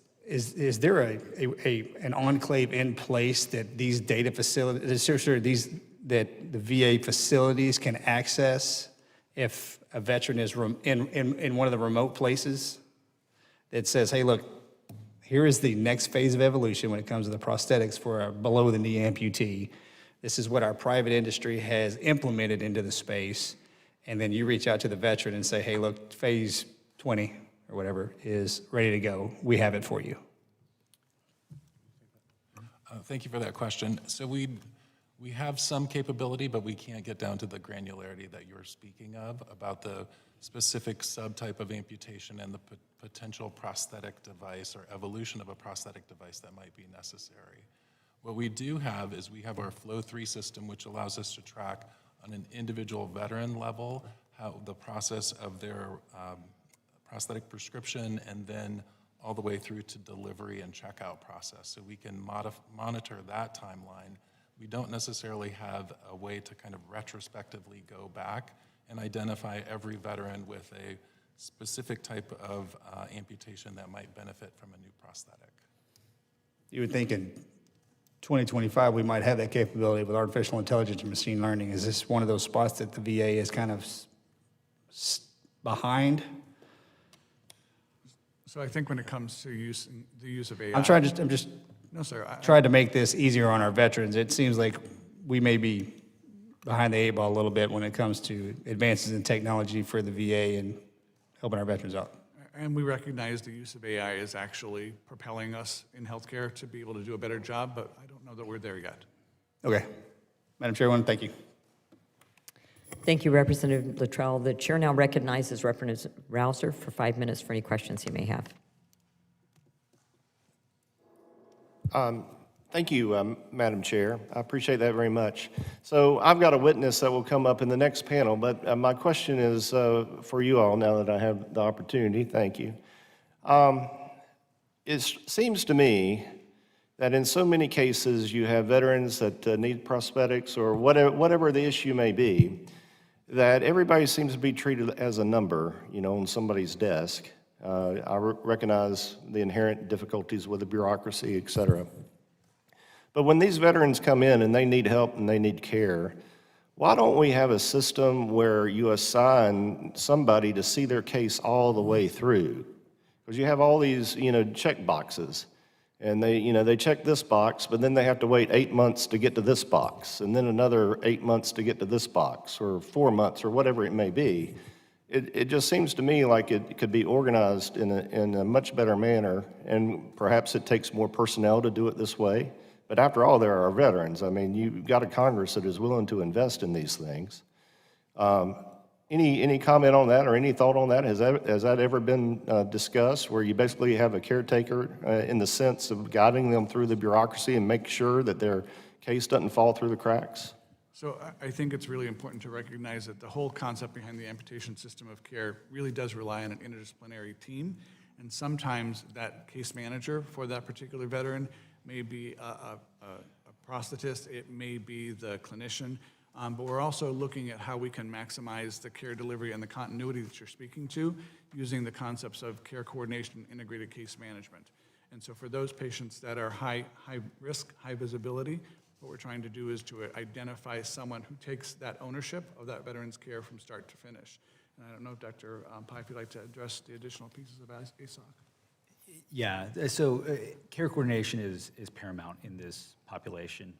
there an enclave in place that these data facilities, that the VA facilities can access if a veteran is in one of the remote places that says, hey, look, here is the next phase of evolution when it comes to the prosthetics for a below-the-knee amputee. This is what our private industry has implemented into the space. And then you reach out to the veteran and say, hey, look, phase 20 or whatever is ready to go. We have it for you. Thank you for that question. So we have some capability, but we can't get down to the granularity that you're speaking of about the specific subtype of amputation and the potential prosthetic device or evolution of a prosthetic device that might be necessary. What we do have is we have our Flow 3 system, which allows us to track on an individual veteran level how the process of their prosthetic prescription and then all the way through to delivery and checkout process. So we can monitor that timeline. We don't necessarily have a way to kind of retrospectively go back and identify every veteran with a specific type of amputation that might benefit from a new prosthetic. You would think in 2025 we might have that capability with artificial intelligence and machine learning. Is this one of those spots that the VA is kind of behind? So I think when it comes to the use of AI. I'm just No, sir. trying to make this easier on our veterans. It seems like we may be behind the 8 ball a little bit when it comes to advances in technology for the VA and helping our veterans out. And we recognize the use of AI is actually propelling us in healthcare to be able to do a better job, but I don't know that we're there yet. Okay. Madam Chairwoman, thank you. Thank you, Representative Luttrell. The chair now recognizes Representative Rouser for 5 minutes for any questions he may have. Thank you, Madam Chair. I appreciate that very much. So I've got a witness that will come up in the next panel, but my question is for you all now that I have the opportunity. Thank you. It seems to me that in so many cases you have veterans that need prosthetics or whatever the issue may be, that everybody seems to be treated as a number, on somebody's desk. I recognize the inherent difficulties with the bureaucracy, et cetera. But when these veterans come in and they need help and they need care, why don't we have a system where you assign somebody to see their case all the way through? Because you have all these, check boxes, and they check this box, but then they have to wait 8 months to get to this box, and then another 8 months to get to this box, or 4 months, or whatever it may be. It just seems to me like it could be organized in a much better manner, and perhaps it takes more personnel to do it this way. But after all, there are veterans. I mean, you've got a Congress that is willing to invest in these things. Any comment on that or any thought on that? Has that ever been discussed, where you basically have a caretaker in the sense of guiding them through the bureaucracy and make sure that their case doesn't fall through the cracks? So I think it's really important to recognize that the whole concept behind the amputation system of care really does rely on an interdisciplinary team. And sometimes that case manager for that particular veteran may be a prosthetist, it may be the clinician, but we're also looking at how we can maximize the care delivery and the continuity that you're speaking to using the concepts of care coordination and integrated case management. And so for those patients that are high risk, high visibility, what we're trying to do is to identify someone who takes that ownership of that veteran's care from start to finish. And I don't know if Dr. Pai, if you'd like to address the additional pieces of ASOC. So care coordination is paramount in this population.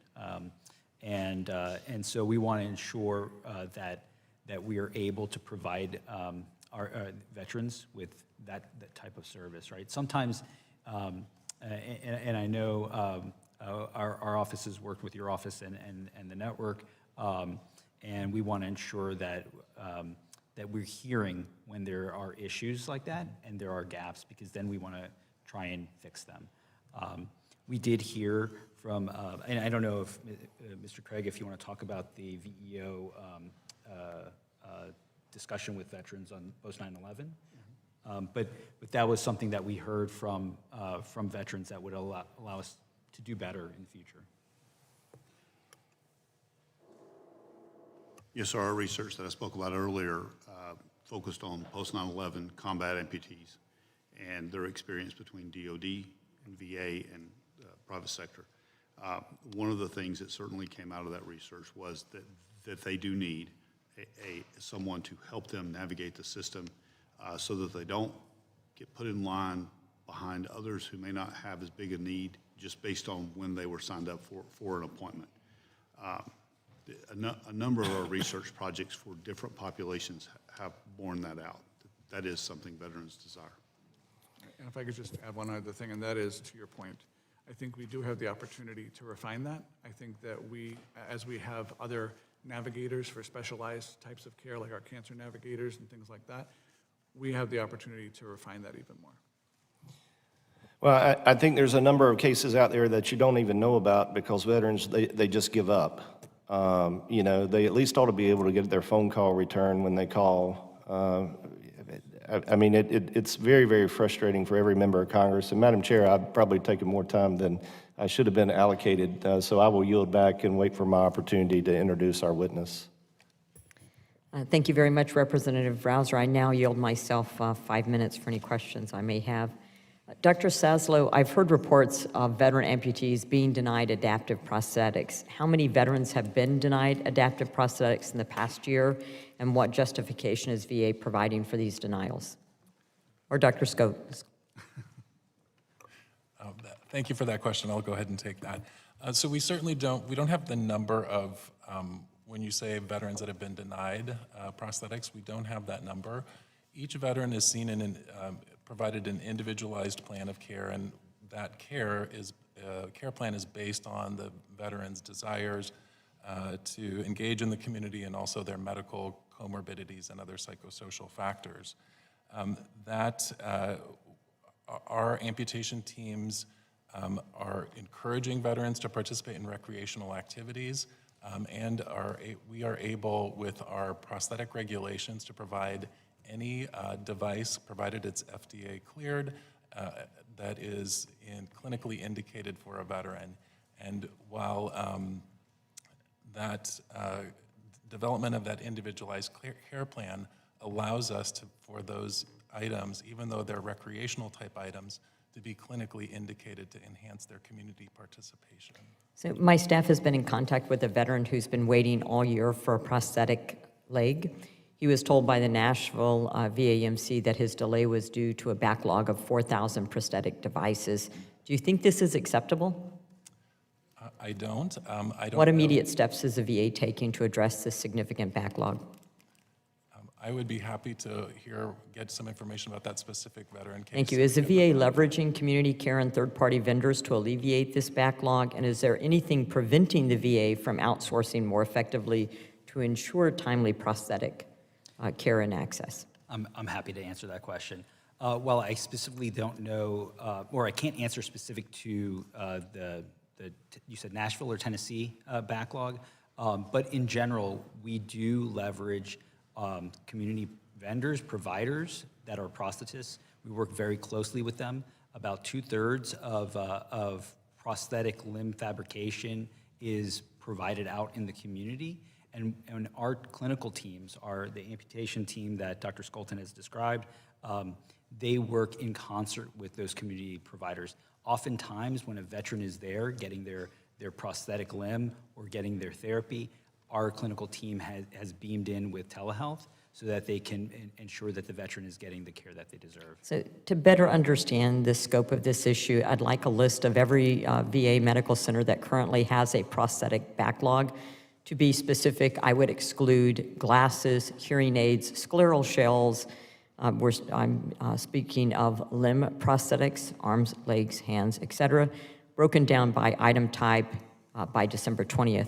And so we want to ensure that we are able to provide our veterans with that type of service, right? Sometimes, and I know our office has worked with your office and the network, and we want to ensure that we're hearing when there are issues like that and there are gaps, because then we want to try and fix them. We did hear from, and I don't know if, Mr. Craig, if you want to talk about the VEO discussion with veterans on post 9/11, but that was something that we heard from veterans that would allow us to do better in the future. Yes, sir. Our research that I spoke about earlier focused on post 9/11 combat amputees and their experience between DOD and VA and private sector. One of the things that certainly came out of that research was that they do need someone to help them navigate the system so that they don't get put in line behind others who may not have as big a need just based on when they were signed up for an appointment. A number of our research projects for different populations have borne that out. That is something veterans desire. And if I could just add one other thing, and that is, to your point, I think we do have the opportunity to refine that. I think that as we have other navigators for specialized types of care, like our cancer navigators and things like that, we have the opportunity to refine that even more. Well, I think there's a number of cases out there that you don't even know about because veterans, they just give up. They at least ought to be able to get their phone call returned when they call. I mean, it's very, very frustrating for every member of Congress. And Madam Chair, I've probably taken more time than I should have been allocated, so I will yield back and wait for my opportunity to introduce our witness. Thank you very much, Representative Rouser. I now yield myself 5 minutes for any questions I may have. Dr. Saslo, I've heard reports of veteran amputees being denied adaptive prosthetics. How many veterans have been denied adaptive prosthetics in the past year, and what justification is VA providing for these denials? Or Dr. Scholten? Thank you for that question. I'll go ahead and take that. So we certainly don't have the number of, when you say veterans that have been denied prosthetics, we don't have that number. Each veteran is seen in provided an individualized plan of care, and that care plan is based on the veteran's desires to engage in the community and also their medical comorbidities and other psychosocial factors. Our amputation teams are encouraging veterans to participate in recreational activities, and we are able, with our prosthetic regulations, to provide any device, provided it's FDA cleared, that is clinically indicated for a veteran. And while that development of that individualized care plan allows us for those items, even though they're recreational type items, to be clinically indicated to enhance their community participation. So my staff has been in contact with a veteran who's been waiting all year for a prosthetic leg. He was told by the Nashville VAMC that his delay was due to a backlog of 4,000 prosthetic devices. Do you think this is acceptable? I don't. What immediate steps is the VA taking to address this significant backlog? I would be happy to get some information about that specific veteran case. Thank you. Is the VA leveraging community care and third-party vendors to alleviate this backlog? And is there anything preventing the VA from outsourcing more effectively to ensure timely prosthetic care and access? I'm happy to answer that question. Well, I specifically don't know, or I can't answer specific to you said Nashville or Tennessee backlog, but in general, we do leverage community vendors, providers that are prosthetists. We work very closely with them. About 2/3 of prosthetic limb fabrication is provided out in the community. And our clinical teams, the amputation team that Dr. Scholten has described, they work in concert with those community providers. Oftentimes, when a veteran is there getting their prosthetic limb or getting their therapy, our clinical team has beamed in with telehealth so that they can ensure that the veteran is getting the care that they deserve. So to better understand the scope of this issue, I'd like a list of every VA medical center that currently has a prosthetic backlog. To be specific, I would exclude glasses, hearing aids, scleral shells. I'm speaking of limb prosthetics, arms, legs, hands, etc., broken down by item type by December 20th.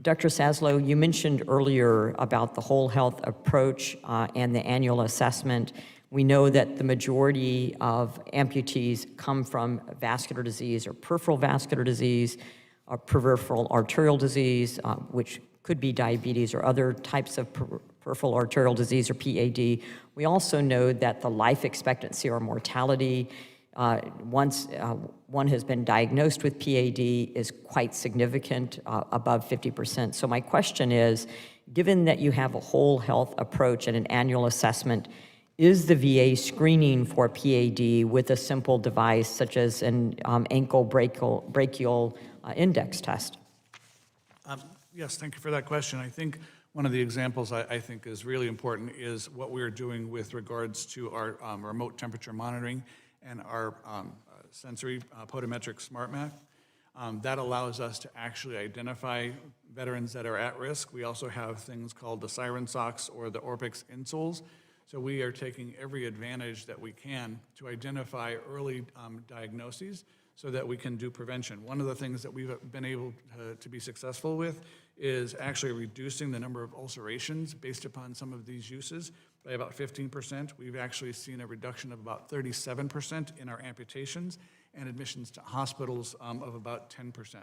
Dr. Saslo, you mentioned earlier about the whole health approach and the annual assessment. We know that the majority of amputees come from vascular disease or peripheral vascular disease, or peripheral arterial disease, which could be diabetes or other types of peripheral arterial disease or PAD. We also know that the life expectancy or mortality once one has been diagnosed with PAD is quite significant, above 50%. So my question is, given that you have a whole health approach and an annual assessment, is the VA screening for PAD with a simple device such as an ankle brachial index test? Yes, thank you for that question. I think one of the examples I think is really important is what we're doing with regards to our remote temperature monitoring and our sensory podometric smart map. That allows us to actually identify veterans that are at risk. We also have things called the siren socks or the Orpix insoles. So we are taking every advantage that we can to identify early diagnoses so that we can do prevention. One of the things that we've been able to be successful with is actually reducing the number of ulcerations based upon some of these uses by about 15%. We've actually seen a reduction of about 37% in our amputations and admissions to hospitals of about 10%.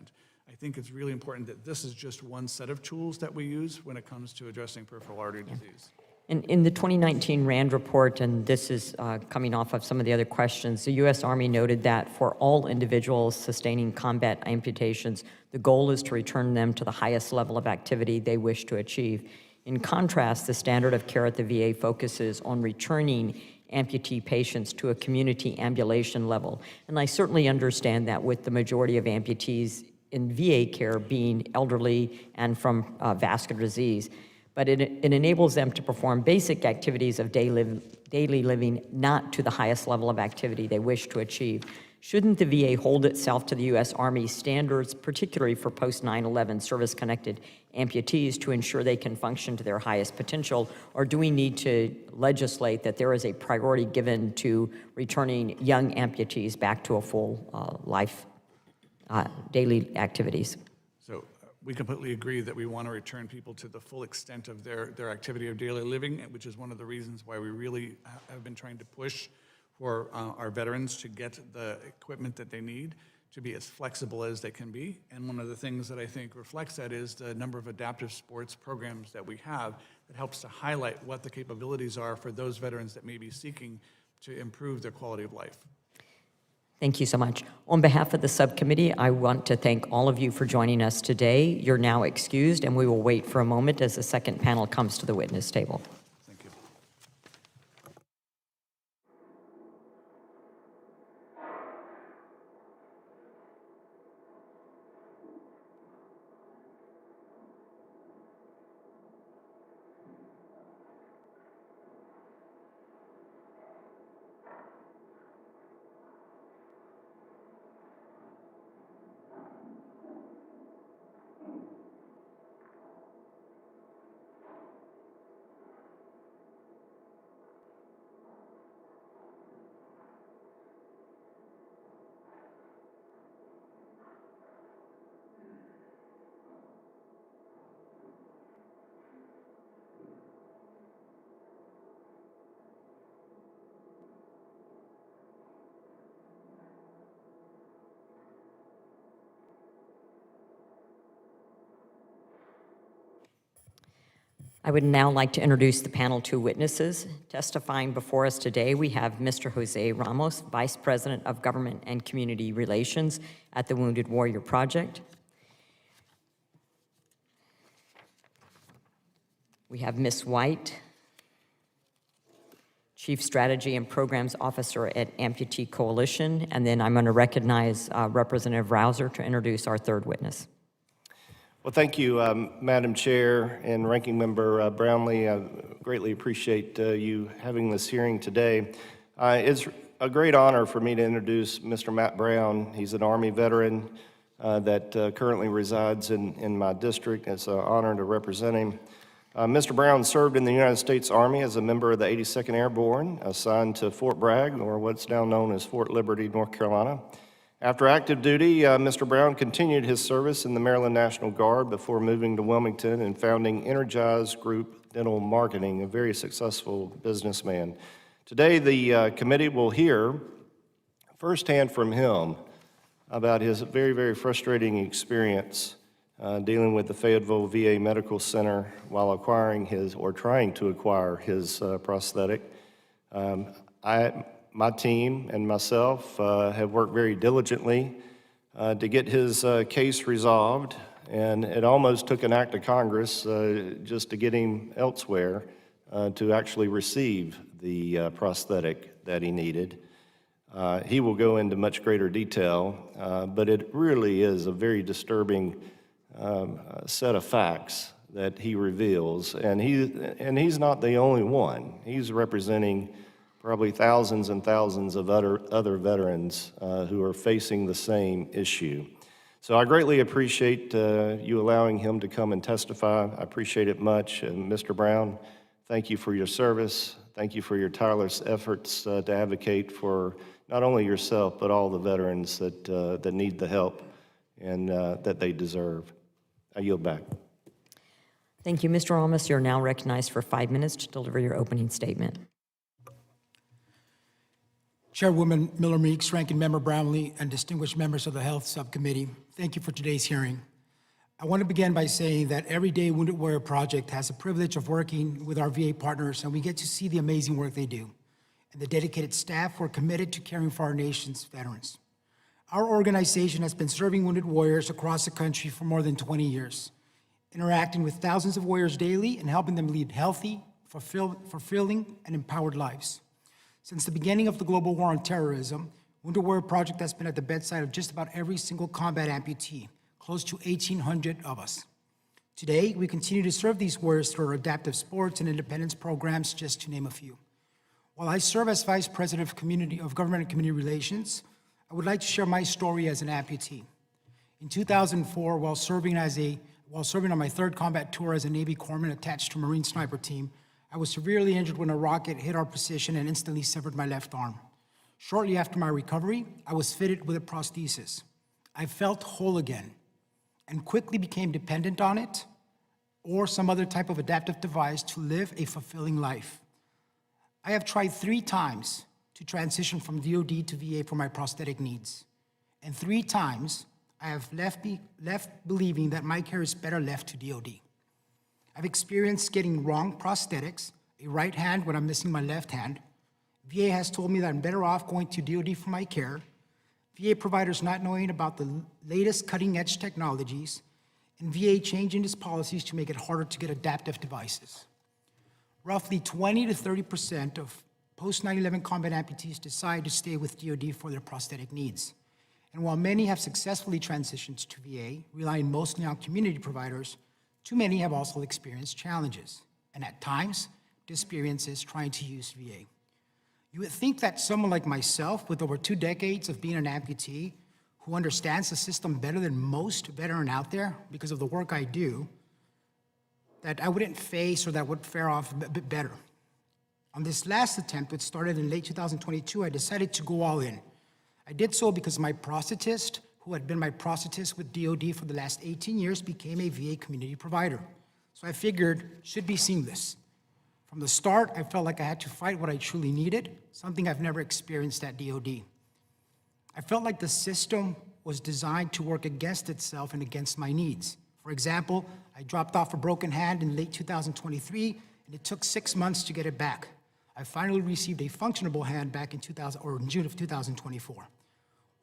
I think it's really important that this is just one set of tools that we use when it comes to addressing peripheral artery disease. In the 2019 RAND report, and this is coming off of some of the other questions, the U.S. Army noted that for all individuals sustaining combat amputations, the goal is to return them to the highest level of activity they wish to achieve. In contrast, the standard of care at the VA focuses on returning amputee patients to a community ambulation level. And I certainly understand that with the majority of amputees in VA care being elderly and from vascular disease. But it enables them to perform basic activities of daily living, not to the highest level of activity they wish to achieve. Shouldn't the VA hold itself to the U.S. Army standards, particularly for post-9/11 service-connected amputees, to ensure they can function to their highest potential? Or do we need to legislate that there is a priority given to returning young amputees back to a full life, daily activities? So we completely agree that we want to return people to the full extent of their activity of daily living, which is one of the reasons why we really have been trying to push for our veterans to get the equipment that they need to be as flexible as they can be. And one of the things that I think reflects that is the number of adaptive sports programs that we have that helps to highlight what the capabilities are for those veterans that may be seeking to improve their quality of life. Thank you so much. On behalf of the subcommittee, I want to thank all of you for joining us today. You're now excused, and we will wait for a moment as the second panel comes to the witness table. Thank you. I would now like to introduce the panel two witnesses. Testifying before us today, we have Mr. Jose Ramos, Vice President of Government and Community Relations at the Wounded Warrior Project. We have Ms. White, Chief Strategy and Programs Officer at Amputee Coalition, and then I'm going to recognize Representative Rouser to introduce our third witness. Well, thank you, Madam Chair and Ranking Member Brownlee. I greatly appreciate you having this hearing today. It's a great honor for me to introduce Mr. Matt Brown. He's an Army veteran that currently resides in my district. It's an honor to represent him. Mr. Brown served in the United States Army as a member of the 82nd Airborne, assigned to Fort Bragg, or what's now known as Fort Liberty, North Carolina. After active duty, Mr. Brown continued his service in the Maryland National Guard before moving to Wilmington and founding Energize Group Dental Marketing, a very successful businessman. Today, the committee will hear firsthand from him about his very, very frustrating experience dealing with the Fayetteville VA Medical Center while acquiring his, or trying to acquire his prosthetic. My team and myself have worked very diligently to get his case resolved, and it almost took an act of Congress just to get him elsewhere to actually receive the prosthetic that he needed. He will go into much greater detail, but it really is a very disturbing set of facts that he reveals, and he's not the only one. He's representing probably thousands and thousands of other veterans who are facing the same issue. So I greatly appreciate you allowing him to come and testify. I appreciate it much. And Mr. Brown, thank you for your service. Thank you for your tireless efforts to advocate for not only yourself, but all the veterans that need the help and that they deserve. I yield back. Thank you, Mr. Ramos. You're now recognized for 5 minutes to deliver your opening statement. Chairwoman Miller Meeks, Ranking Member Brownlee, and distinguished members of the Health Subcommittee, thank you for today's hearing. I want to begin by saying that every day Wounded Warrior Project has the privilege of working with our VA partners, and we get to see the amazing work they do and the dedicated staff who are committed to caring for our nation's veterans. Our organization has been serving wounded warriors across the country for more than 20 years, interacting with thousands of warriors daily and helping them lead healthy, fulfilling, and empowered lives. Since the beginning of the global war on terrorism, Wounded Warrior Project has been at the bedside of just about every single combat amputee, close to 1,800 of us. Today, we continue to serve these warriors through our adaptive sports and independence programs, just to name a few. While I serve as Vice President of Government and Community Relations, I would like to share my story as an amputee. In 2004, while serving on my third combat tour as a Navy corpsman attached to a Marine sniper team, I was severely injured when a rocket hit our position and instantly severed my left arm. Shortly after my recovery, I was fitted with a prosthesis. I felt whole again and quickly became dependent on it or some other type of adaptive device to live a fulfilling life. I have tried 3 times to transition from DoD to VA for my prosthetic needs. And 3 times, I have left believing that my care is better left to DoD. I've experienced getting wrong prosthetics, a right hand when I'm missing my left hand. VA has told me that I'm better off going to DoD for my care. VA providers not knowing about the latest cutting-edge technologies, and VA changing its policies to make it harder to get adaptive devices. Roughly 20 to 30% of post-9/11 combat amputees decide to stay with DoD for their prosthetic needs. And while many have successfully transitioned to VA, relying mostly on community providers, too many have also experienced challenges, and at times, disappearances trying to use VA. You would think that someone like myself, with over 2 decades of being an amputee, who understands the system better than most veterans out there because of the work I do, that I wouldn't face or that would fare off a bit better. On this last attempt, which started in late 2022, I decided to go all in. I did so because my prosthetist, who had been my prosthetist with DoD for the last 18 years, became a VA community provider. So I figured it should be seamless. From the start, I felt like I had to fight what I truly needed, something I've never experienced at DoD. I felt like the system was designed to work against itself and against my needs. For example, I dropped off a broken hand in late 2023, and it took 6 months to get it back. I finally received a functionable hand back in June of 2024.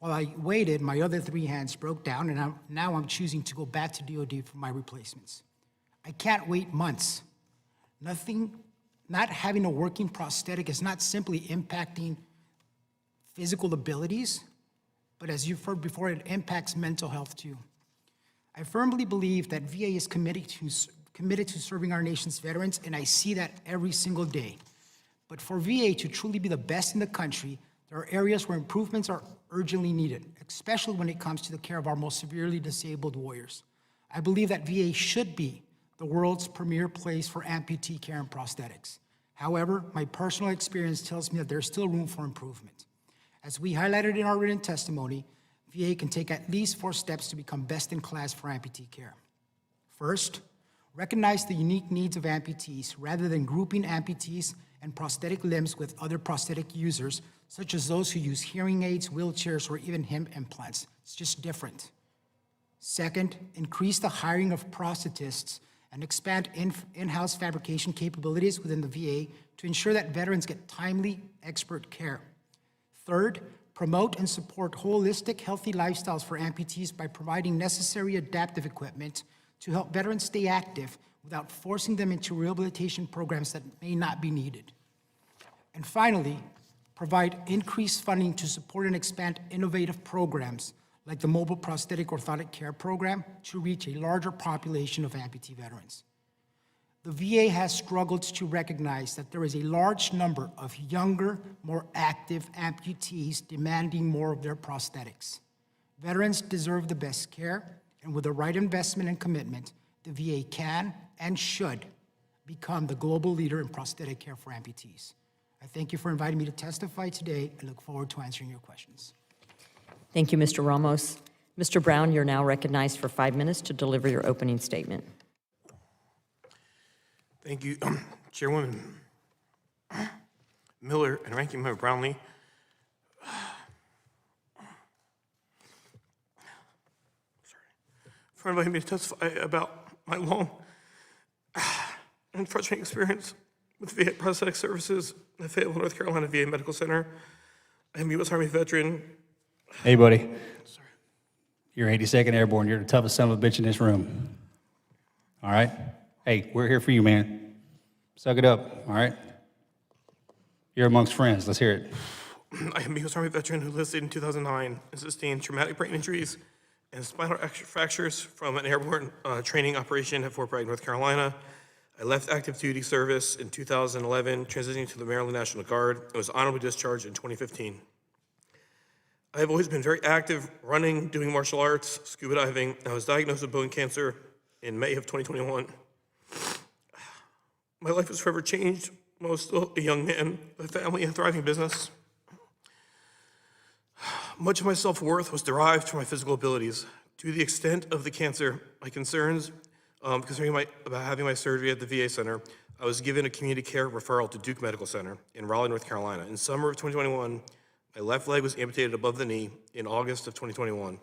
While I waited, my other 3 hands broke down, and now I'm choosing to go back to DoD for my replacements. I can't wait months. Not having a working prosthetic is not simply impacting physical abilities, but as you've heard before, it impacts mental health too. I firmly believe that VA is committed to serving our nation's veterans, and I see that every single day. But for VA to truly be the best in the country, there are areas where improvements are urgently needed, especially when it comes to the care of our most severely disabled warriors. I believe that VA should be the world's premier place for amputee care and prosthetics. However, my personal experience tells me that there's still room for improvement. As we highlighted in our written testimony, VA can take at least 4 steps to become best in class for amputee care. First, recognize the unique needs of amputees rather than grouping amputees and prosthetic limbs with other prosthetic users, such as those who use hearing aids, wheelchairs, or even hip implants. It's just different. Second, increase the hiring of prosthetists and expand in-house fabrication capabilities within the VA to ensure that veterans get timely, expert care. Third, promote and support holistic, healthy lifestyles for amputees by providing necessary adaptive equipment to help veterans stay active without forcing them into rehabilitation programs that may not be needed. And finally, provide increased funding to support and expand innovative programs like the Mobile Prosthetic Orthotic Care Program to reach a larger population of amputee veterans. The VA has struggled to recognize that there is a large number of younger, more active amputees demanding more of their prosthetics. Veterans deserve the best care, and with the right investment and commitment, the VA can and should become the global leader in prosthetic care for amputees. I thank you for inviting me to testify today and look forward to answering your questions. Thank you, Mr. Ramos. Mr. Brown, you're now recognized for 5 minutes to deliver your opening statement. Thank you, Chairwoman Miller and Ranking Member Brownlee. For inviting me to testify about my long and frustrating experience with VA prosthetic services at Fayetteville, North Carolina VA Medical Center. I am a U.S. Army veteran. Hey, buddy. You're 82nd Airborne. You're the toughest son of a bitch in this room. All right? Hey, we're here for you, man. Suck it up, all right? You're amongst friends. Let's hear it. I am a U.S. Army veteran who enlisted in 2009 and sustained traumatic brain injuries and spinal fractures from an airborne training operation at Fort Bragg, North Carolina. I left active duty service in 2011, transitioning to the Maryland National Guard, and was honorably discharged in 2015. I have always been very active, running, doing martial arts, scuba diving. I was diagnosed with bone cancer in May of 2021. My life was forever changed. I was still a young man, a family, and a thriving business. Much of my self-worth was derived from my physical abilities. To the extent of the cancer, my concerns concerning about having my surgery at the VA Center, I was given a community care referral to Duke Medical Center in Raleigh, North Carolina. In summer of 2021, my left leg was amputated above the knee in August of 2021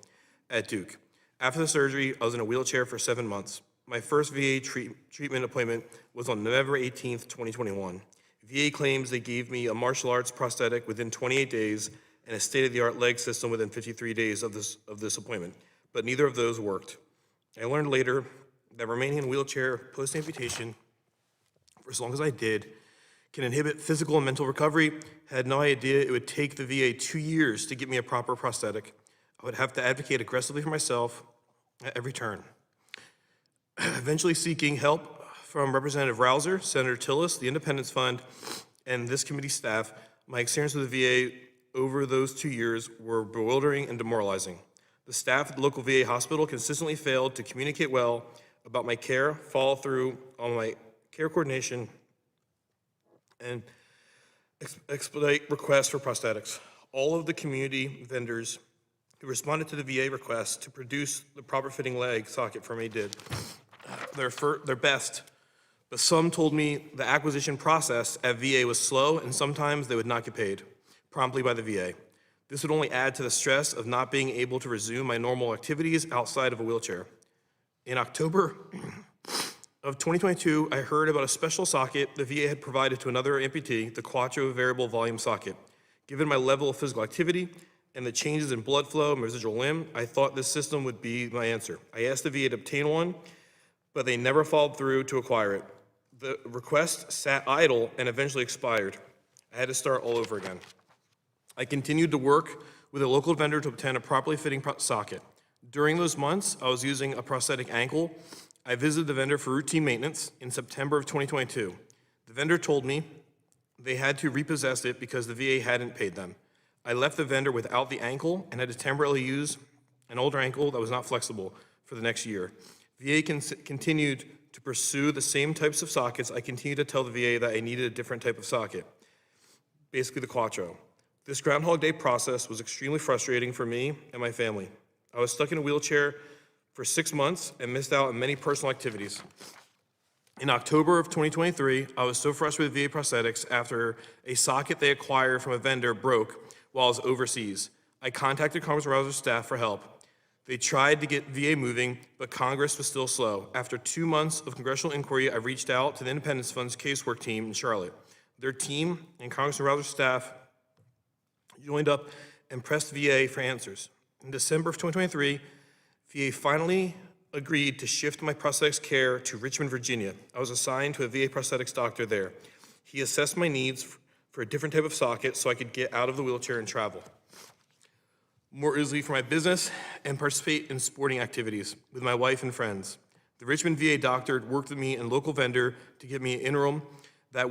at Duke. After the surgery, I was in a wheelchair for 7 months. My first VA treatment appointment was on November 18th, 2021. VA claims they gave me a martial arts prosthetic within 28 days and a state-of-the-art leg system within 53 days of this appointment, but neither of those worked. I learned later that remaining in a wheelchair post-amputation for as long as I did can inhibit physical and mental recovery. I had no idea it would take the VA 2 years to get me a proper prosthetic. I would have to advocate aggressively for myself at every turn. Eventually seeking help from Representative Rouser, Senator Tillis, the Independence Fund, and this committee staff, my experience with the VA over those 2 years were bewildering and demoralizing. The staff at the local VA hospital consistently failed to communicate well about my care, follow through on my care coordination, and expedite requests for prosthetics. All of the community vendors who responded to the VA request to produce the proper fitting leg socket for me did their best, but some told me the acquisition process at VA was slow and sometimes they would not get paid promptly by the VA. This would only add to the stress of not being able to resume my normal activities outside of a wheelchair. In October of 2022, I heard about a special socket the VA had provided to another amputee, the Quattro variable volume socket. Given my level of physical activity and the changes in blood flow and residual limb, I thought this system would be my answer. I asked the VA to obtain one, but they never followed through to acquire it. The request sat idle and eventually expired. I had to start all over again. I continued to work with a local vendor to obtain a properly fitting socket. During those months, I was using a prosthetic ankle. I visited the vendor for routine maintenance in September of 2022. The vendor told me they had to repossess it because the VA hadn't paid them. I left the vendor without the ankle and had to temporarily use an older ankle that was not flexible for the next year. VA continued to pursue the same types of sockets. I continued to tell the VA that I needed a different type of socket, basically the Quattro. This Groundhog Day process was extremely frustrating for me and my family. I was stuck in a wheelchair for 6 months and missed out on many personal activities. In October of 2023, I was so frustrated with VA Prosthetics after a socket they acquired from a vendor broke while I was overseas. I contacted Congress Rouser's staff for help. They tried to get VA moving, but Congress was still slow. After 2 months of congressional inquiry, I reached out to the Independence Fund's casework team in Charlotte. Their team and Congressman Rouser's staff joined up and pressed VA for answers. In December of 2023, VA finally agreed to shift my prosthetics care to Richmond, Virginia. I was assigned to a VA prosthetics doctor there. He assessed my needs for a different type of socket so I could get out of the wheelchair and travel more easily for my business and participate in sporting activities with my wife and friends. The Richmond VA doctor worked with me and local vendor to get me an interim that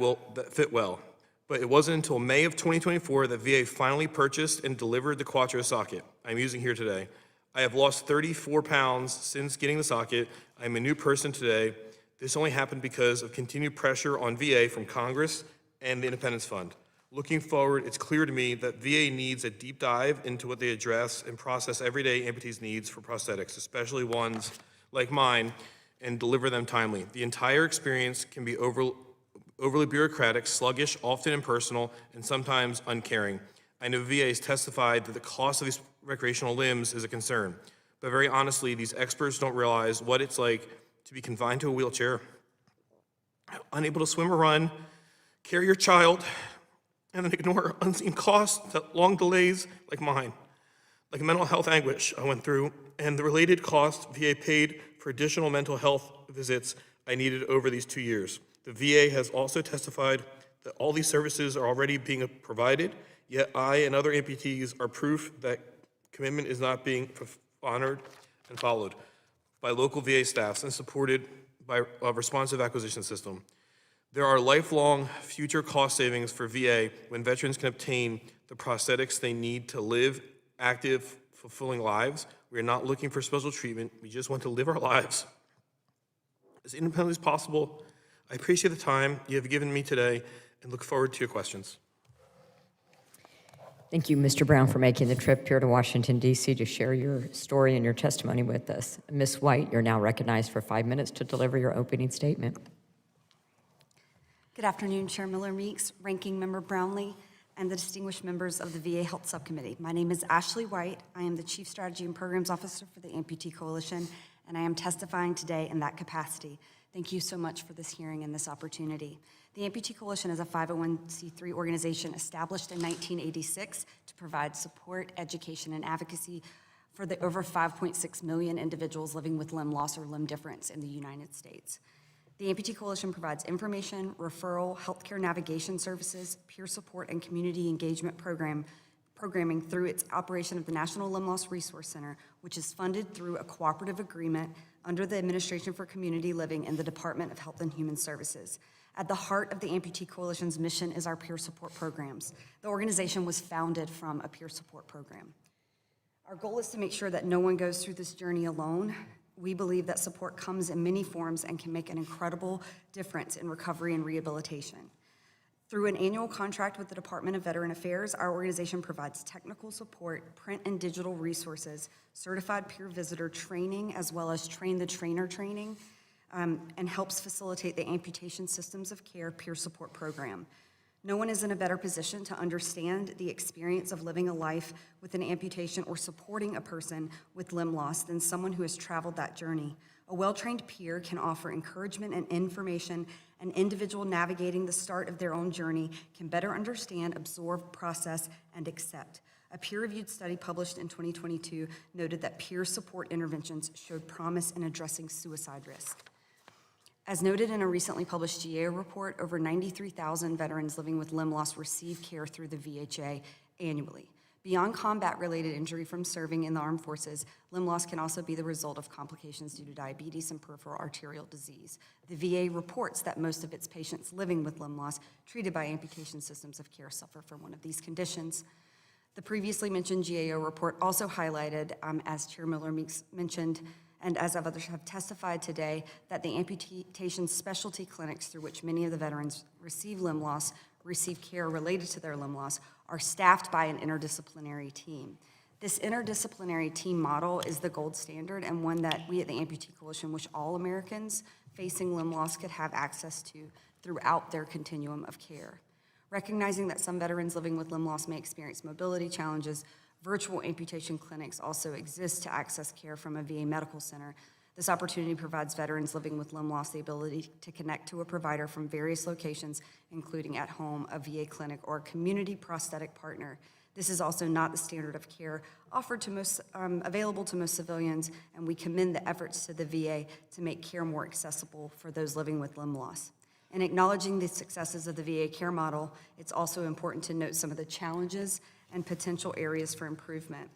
fit well. But it wasn't until May of 2024 that VA finally purchased and delivered the Quattro socket I'm using here today. I have lost 34 pounds since getting the socket. I'm a new person today. This only happened because of continued pressure on VA from Congress and the Independence Fund. Looking forward, it's clear to me that VA needs a deep dive into what they address and process everyday amputees' needs for prosthetics, especially ones like mine, and deliver them timely. The entire experience can be overly bureaucratic, sluggish, often impersonal, and sometimes uncaring. I know VA has testified that the cost of these recreational limbs is a concern, but very honestly, these experts don't realize what it's like to be confined to a wheelchair, unable to swim or run, carry your child, and then ignore unseen costs, long delays like mine, like mental health anguish I went through, and the related costs VA paid for additional mental health visits I needed over these 2 years. The VA has also testified that all these services are already being provided, yet I and other amputees are proof that commitment is not being honored and followed by local VA staffs and supported by a responsive acquisition system. There are lifelong future cost savings for VA when veterans can obtain the prosthetics they need to live active, fulfilling lives. We are not looking for special treatment. We just want to live our lives as independently as possible. I appreciate the time you have given me today and look forward to your questions. Thank you, Mr. Brown, for making the trip here to Washington, D.C. to share your story and your testimony with us. Ms. White, you're now recognized for 5 minutes to deliver your opening statement. Good afternoon, Chair Miller Meeks, Ranking Member Brownlee, and the distinguished members of the VA Health Subcommittee. My name is Ashlie White. I am the Chief Strategy and Programs Officer for the Amputee Coalition, and I am testifying today in that capacity. Thank you so much for this hearing and this opportunity. The Amputee Coalition is a 501c3 organization established in 1986 to provide support, education, and advocacy for the over 5.6 million individuals living with limb loss or limb difference in the United States. The Amputee Coalition provides information, referral, healthcare navigation services, peer support, and community engagement programming through its operation of the National Limb Loss Resource Center, which is funded through a cooperative agreement under the Administration for Community Living and the Department of Health and Human Services. At the heart of the Amputee Coalition's mission is our peer support programs. The organization was founded from a peer support program. Our goal is to make sure that no one goes through this journey alone. We believe that support comes in many forms and can make an incredible difference in recovery and rehabilitation. Through an annual contract with the Department of Veteran Affairs, our organization provides technical support, print and digital resources, certified peer visitor training, as well as train the trainer training, and helps facilitate the Amputation Systems of Care peer support program. No one is in a better position to understand the experience of living a life with an amputation or supporting a person with limb loss than someone who has traveled that journey. A well-trained peer can offer encouragement and information. An individual navigating the start of their own journey can better understand, absorb, process, and accept. A peer-reviewed study published in 2022 noted that peer support interventions showed promise in addressing suicide risk. As noted in a recently published GAO report, over 93,000 veterans living with limb loss receive care through the VHA annually. Beyond combat-related injury from serving in the armed forces, limb loss can also be the result of complications due to diabetes and peripheral arterial disease. The VA reports that most of its patients living with limb loss treated by amputation systems of care suffer from one of these conditions. The previously mentioned GAO report also highlighted, as Chair Miller-Meeks mentioned, and as others have testified today, that the amputation specialty clinics through which many of the veterans receive limb loss, receive care related to their limb loss, are staffed by an interdisciplinary team. This interdisciplinary team model is the gold standard and one that we at the Amputee Coalition wish all Americans facing limb loss could have access to throughout their continuum of care. Recognizing that some veterans living with limb loss may experience mobility challenges, virtual amputation clinics also exist to access care from a VA medical center. This opportunity provides veterans living with limb loss the ability to connect to a provider from various locations, including at home, a VA clinic, or a community prosthetic partner. This is also not the standard of care offered to most, available to most civilians, and we commend the efforts to the VA to make care more accessible for those living with limb loss. In acknowledging the successes of the VA care model, it's also important to note some of the challenges and potential areas for improvement.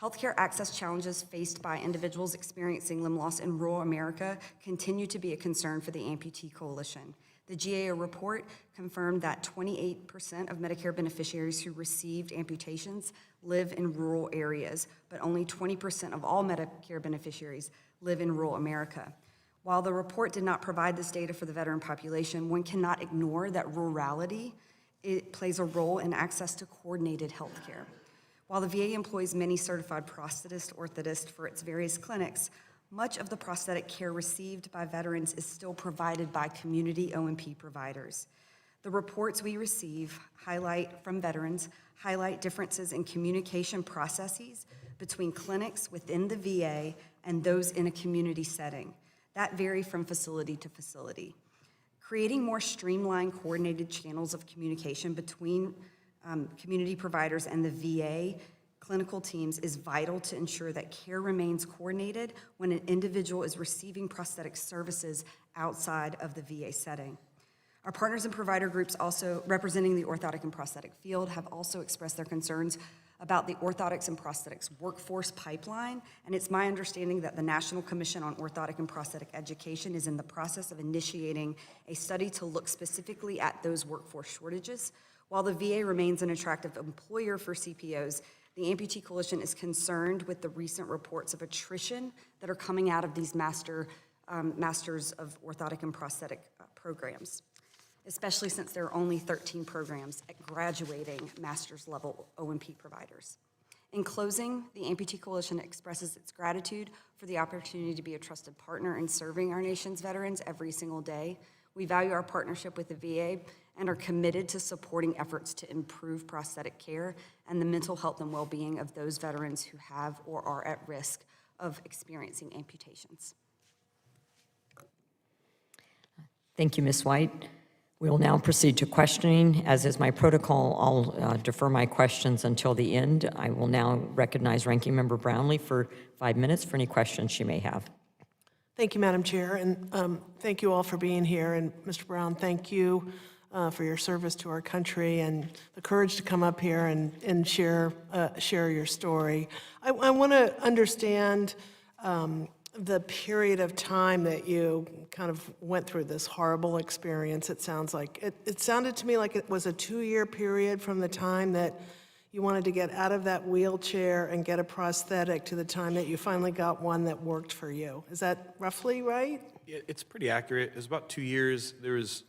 Healthcare access challenges faced by individuals experiencing limb loss in rural America continue to be a concern for the Amputee Coalition. The GAO report confirmed that 28% of Medicare beneficiaries who received amputations live in rural areas, but only 20% of all Medicare beneficiaries live in rural America. While the report did not provide this data for the veteran population, one cannot ignore that rurality plays a role in access to coordinated health care. While the VA employs many certified prosthetists, orthotists for its various clinics, much of the prosthetic care received by veterans is still provided by community O&P providers. The reports we receive from veterans highlight differences in communication processes between clinics within the VA and those in a community setting that vary from facility to facility. Creating more streamlined, coordinated channels of communication between community providers and the VA clinical teams is vital to ensure that care remains coordinated when an individual is receiving prosthetic services outside of the VA setting. Our partners and provider groups also representing the orthotic and prosthetic field have also expressed their concerns about the orthotics and prosthetics workforce pipeline, and it's my understanding that the National Commission on Orthotic and Prosthetic Education is in the process of initiating a study to look specifically at those workforce shortages. While the VA remains an attractive employer for CPOs, the Amputee Coalition is concerned with the recent reports of attrition that are coming out of these Masters of Orthotic and Prosthetic programs, especially since there are only 13 programs at graduating master's level O&P providers. In closing, the Amputee Coalition expresses its gratitude for the opportunity to be a trusted partner in serving our nation's veterans every single day. We value our partnership with the VA and are committed to supporting efforts to improve prosthetic care and the mental health and well-being of those veterans who have or are at risk of experiencing amputations. Thank you, Ms. White. We will now proceed to questioning. As is my protocol, I'll defer my questions until the end. I will now recognize Ranking Member Brownlee for 5 minutes for any questions she may have. Thank you, Madam Chair, and thank you all for being here. And Mr. Brown, thank you for your service to our country and the courage to come up here and share your story. I want to understand the period of time that you kind of went through this horrible experience. It sounds like it sounded to me like it was a 2-year period from the time that you wanted to get out of that wheelchair and get a prosthetic to the time that you finally got one that worked for you. Is that roughly right? Yeah, it's pretty accurate. It was about 2 years. There was,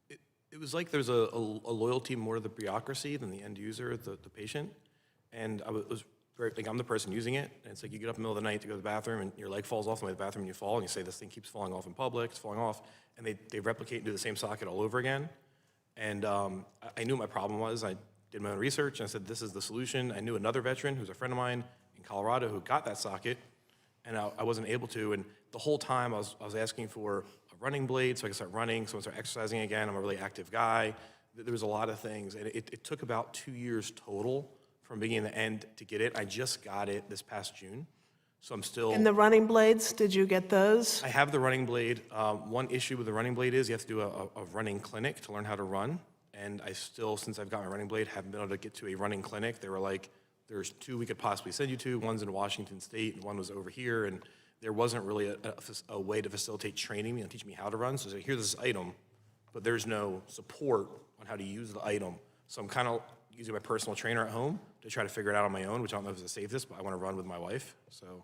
it was like there's a loyalty more to the bureaucracy than the end user, the patient. And I was very, like, I'm the person using it, and it's like you get up in the middle of the night to go to the bathroom, and your leg falls off in the bathroom, and you fall, and you say, this thing keeps falling off in public, it's falling off, and they replicate and do the same socket all over again. And I knew what my problem was. I did my own research, and I said, this is the solution. I knew another veteran who's a friend of mine in Colorado who got that socket, and I wasn't able to. And the whole time I was asking for a running blade so I could start running, so I start exercising again. I'm a really active guy. There was a lot of things, and it took about 2 years total from beginning to end to get it. I just got it this past June, so I'm still... And the running blades, did you get those? I have the running blade. One issue with the running blade is you have to do a running clinic to learn how to run, And I still, since I've got my running blade, haven't been able to get to a running clinic. They were like, there's 2 we could possibly send you to. One's in Washington State and one was over here. And there wasn't really a way to facilitate training me and teach me how to run. So I said, here's this item, but there's no support on how to use the item. So I'm kind of using my personal trainer at home to try to figure it out on my own, which I don't know if it's the safest, but I want to run with my wife, so.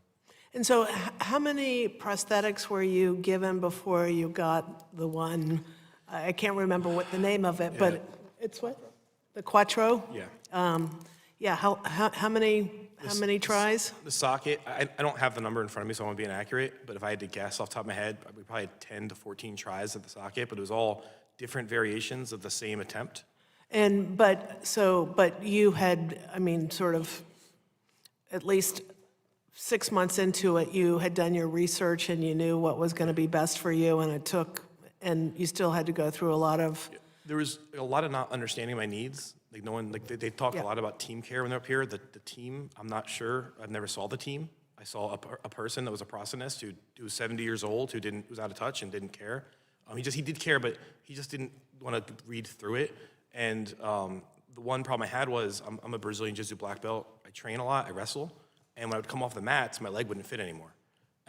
And so how many prosthetics were you given before you got the one, I can't remember what the name of it, but it's what? The Quattro? Yeah. Yeah, how many tries? The socket, I don't have the number in front of me, so I won't be inaccurate, but if I had to guess off the top of my head, we probably had 10 to 14 tries of the socket, but it was all different variations of the same attempt. But you had, I mean, sort of, at least 6 months into it, you had done your research and you knew what was going to be best for you, and you still had to go through a lot of. There was a lot of not understanding my needs. Like no one, like they talked a lot about team care when they're up here. The team, I'm not sure. I've never saw the team. I saw a person that was a prosthetist who was 70 years old, who was out of touch and didn't care. He did care, but he just didn't want to read through it. And the one problem I had was I'm a Brazilian Jiu-Jitsu black belt. I train a lot, I wrestle, and when I would come off the mats, my leg wouldn't fit anymore.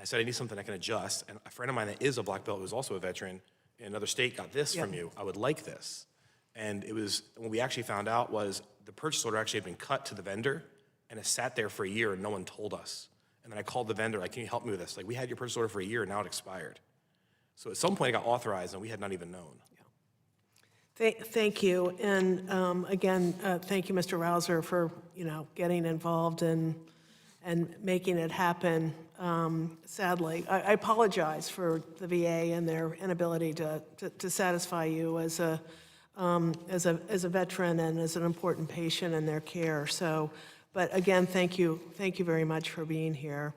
I said, I need something I can adjust, and a friend of mine that is a black belt who's also a veteran in another state got this from you. I would like this. And it was, what we actually found out was the purchase order actually had been cut to the vendor, and it sat there for a year and no one told us. And then I called the vendor, like, can you help me with this? Like, we had your purchase order for a year and now it expired. So at some point it got authorized and we had not even known. Thank you, and again, thank you, Mr. Rouser, for getting involved and making it happen. Sadly, I apologize for the VA and their inability to satisfy you as a veteran and as an important patient in their care. So, but again, thank you very much for being here.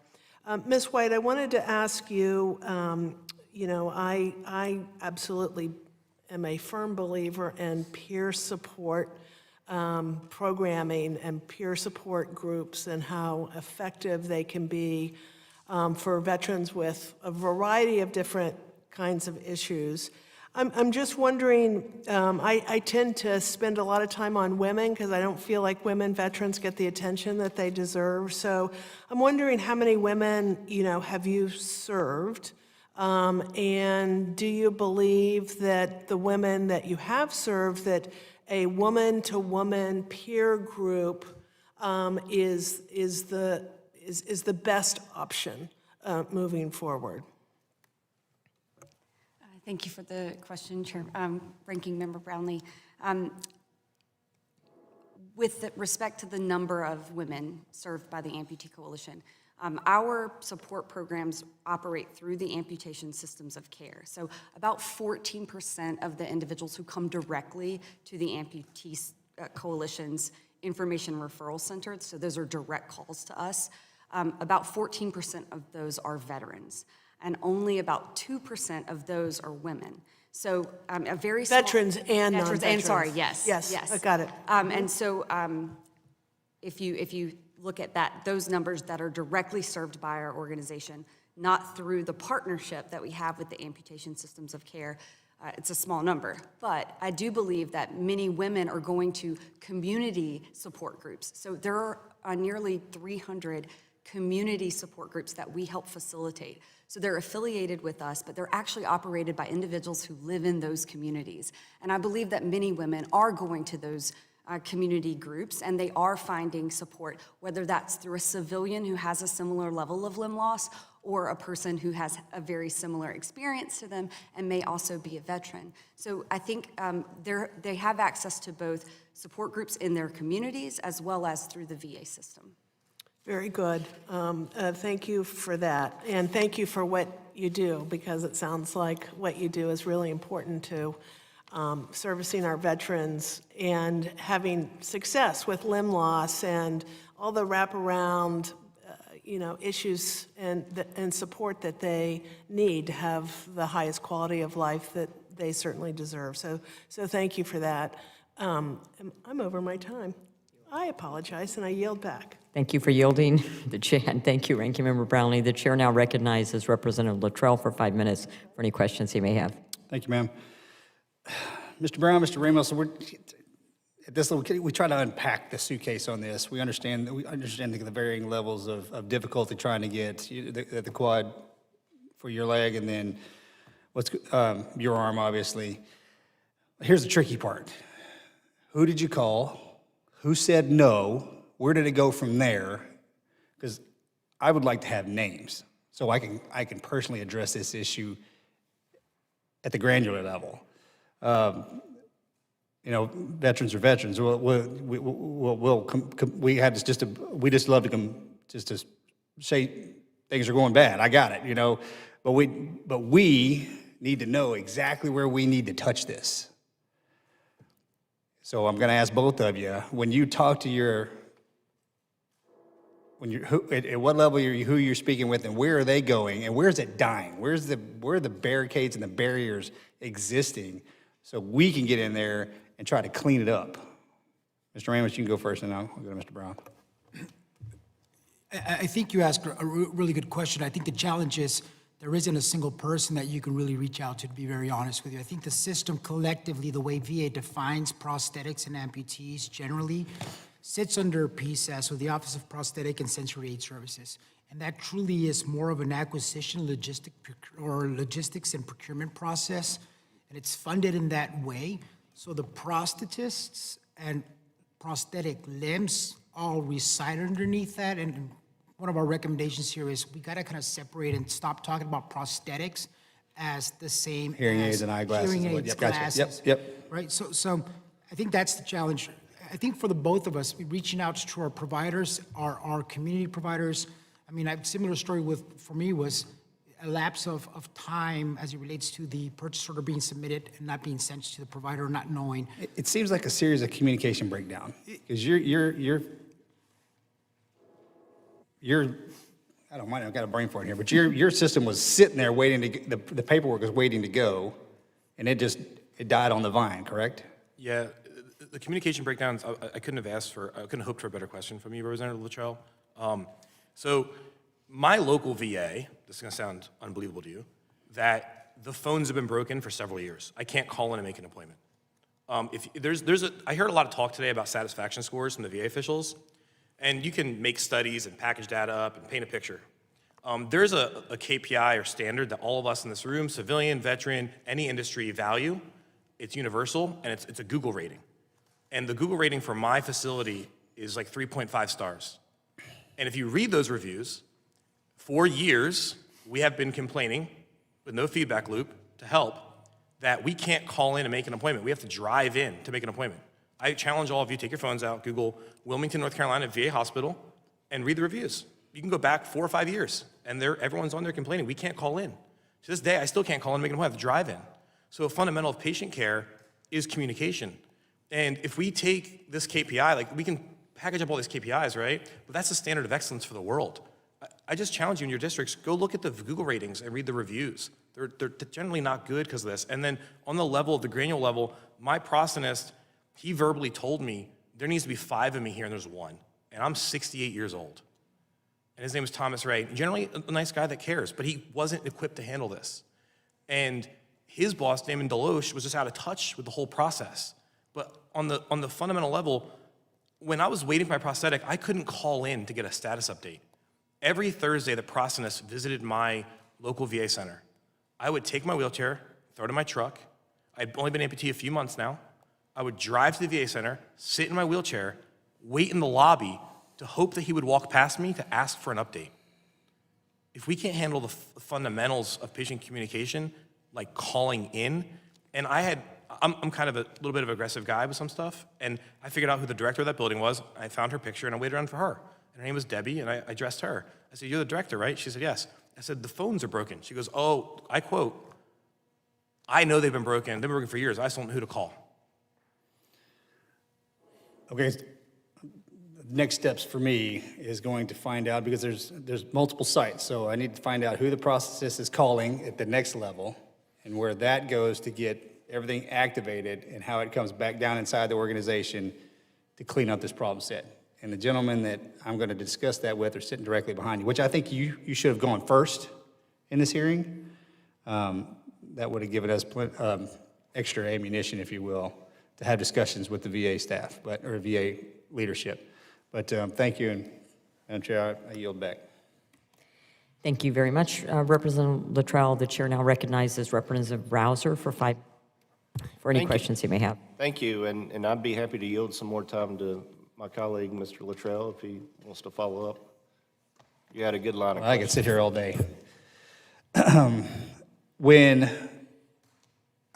Ms. White, I wanted to ask you. I absolutely am a firm believer in peer support programming and peer support groups and how effective they can be for veterans with a variety of different kinds of issues. I'm just wondering, I tend to spend a lot of time on women because I don't feel like women veterans get the attention that they deserve. So I'm wondering how many women, have you served? And do you believe that the women that you have served, that a woman-to-woman peer group is the best option moving forward? Thank you for the question, Ranking Member Brownlee. With respect to the number of women served by the Amputee Coalition, our support programs operate through the amputation systems of care. So about 14% of the individuals who come directly to the Amputee Coalition's Information Referral Center, so those are direct calls to us, about 14% of those are veterans, and only about 2% of those are women. So a very small... Veterans and non-veterans. And sorry, yes. Yes, I got it. And so if you look at those numbers that are directly served by our organization, not through the partnership that we have with the amputation systems of care, it's a small number. But I do believe that many women are going to community support groups. So there are nearly 300 community support groups that we help facilitate. So they're affiliated with us, but they're actually operated by individuals who live in those communities. And I believe that many women are going to those community groups, and they are finding support, whether that's through a civilian who has a similar level of limb loss or a person who has a very similar experience to them and may also be a veteran. So I think they have access to both support groups in their communities as well as through the VA system. Very good. Thank you for that. And thank you for what you do, because it sounds like what you do is really important to servicing our veterans and having success with limb loss and all the wraparound issues and support that they need to have the highest quality of life that they certainly deserve. So thank you for that. I'm over my time. I apologize, and I yield back. Thank you for yielding, the chair, and thank you, Ranking Member Brownlee. The chair now recognizes Representative Luttrell for 5 minutes for any questions he may have. Thank you, ma'am. Mr. Brown, Mr. Ramos, at this level, we try to unpack the suitcase on this. We understand the varying levels of difficulty trying to get the quad for your leg, and then your arm, obviously. Here's the tricky part. Who did you call? Who said no? Where did it go from there? Because I would like to have names so I can personally address this issue at the granular level. Veterans are veterans. We just love to say things are going bad. I got it, but we need to know exactly where we need to touch this. So I'm going to ask both of you, when you talk to at what level who you're speaking with, and where are they going, and where is it dying? Where are the barricades and the barriers existing, so we can get in there and try to clean it up? Mr. Ramos, you can go first, and I'll go to Mr. Brown. I think you asked a really good question. I think the challenge is there isn't a single person that you can really reach out to be very honest with you. I think the system collectively, the way VA defines prosthetics and amputees generally, sits under PSAS, or the Office of Prosthetic and Sensory Aid Services. And that truly is more of an acquisition logistics and procurement process, and it's funded in that way. So the prosthetists and prosthetic limbs all reside underneath that, and one of our recommendations here is we gotta kind of separate and stop talking about prosthetics as the same Hearing as aids and eyeglasses. hearing aids, Yep, gotcha. glasses. Yep. Right, so I think that's the challenge. I think for the both of us, reaching out to our providers, our community providers. I mean, a similar story for me was a lapse of time as it relates to the purchase order being submitted and not being sent to the provider, not knowing. It seems like a series of communication breakdown, because you're I don't mind, I've got a brain for it here, but your system was sitting there waiting to, the paperwork was waiting to go, and it died on the vine, correct? Yeah, the communication breakdowns, I couldn't have hoped for a better question from you, Representative Luttrell. So my local VA, this is gonna sound unbelievable to you, that the phones have been broken for several years. I can't call in and make an appointment. I heard a lot of talk today about satisfaction scores from the VA officials, and you can make studies and package data up and paint a picture. There's a KPI or standard that all of us in this room, civilian, veteran, any industry value. It's universal, and it's a Google rating. And the Google rating for my facility is like 3.5 stars. And if you read those reviews, for years, we have been complaining with no feedback loop to help that we can't call in and make an appointment. We have to drive in to make an appointment. I challenge all of you, take your phones out, Google Wilmington, North Carolina VA Hospital, and read the reviews. You can go back 4 or 5 years, and everyone's on there complaining, we can't call in. To this day, I still can't call in and make an appointment, I have to drive in. So a fundamental of patient care is communication. And if we take this KPI, like we can package up all these KPIs, right? But that's the standard of excellence for the world. I just challenge you in your districts, go look at the Google ratings and read the reviews. They're generally not good because of this. And then on the level, the granular level, my prosthetist, he verbally told me, there needs to be 5 of me here and there's 1. And I'm 68 years old. And his name is Thomas Ray. Generally a nice guy that cares, but he wasn't equipped to handle this. And his boss, Damon Deloche, was just out of touch with the whole process. But on the fundamental level, when I was waiting for my prosthetic, I couldn't call in to get a status update. Every Thursday, the prosthetist visited my local VA center. I would take my wheelchair, throw it in my truck. I'd only been amputee a few months now. I would drive to the VA center, sit in my wheelchair, wait in the lobby to hope that he would walk past me to ask for an update. If we can't handle the fundamentals of patient communication, like calling in, and I'm kind of a little bit of an aggressive guy with some stuff, and I figured out who the director of that building was. I found her picture, and I waited around for her. And her name was Debbie, and I addressed her. I said, you're the director, right? She said, yes. I said, the phones are broken. She goes, oh, I quote, I know they've been broken. They've been broken for years. I just don't know who to call. Okay, next steps for me is going to find out, because there's multiple sites, so I need to find out who the prosthetist is calling at the next level and where that goes to get everything activated and how it comes back down inside the organization to clean up this problem set. And the gentleman that I'm going to discuss that with are sitting directly behind you, which I think you should have gone first in this hearing. That would have given us extra ammunition, if you will, to have discussions with the VA staff, or VA leadership. But thank you, and Madam Chair, I yield back. Thank you very much, Representative Luttrell. The chair now recognizes Representative Rouser for any Thank you. questions he may have. Thank you, and I'd be happy to yield some more time to my colleague, Mr. Luttrell, if he wants to follow up. You had a good line of I could questions. sit here all day.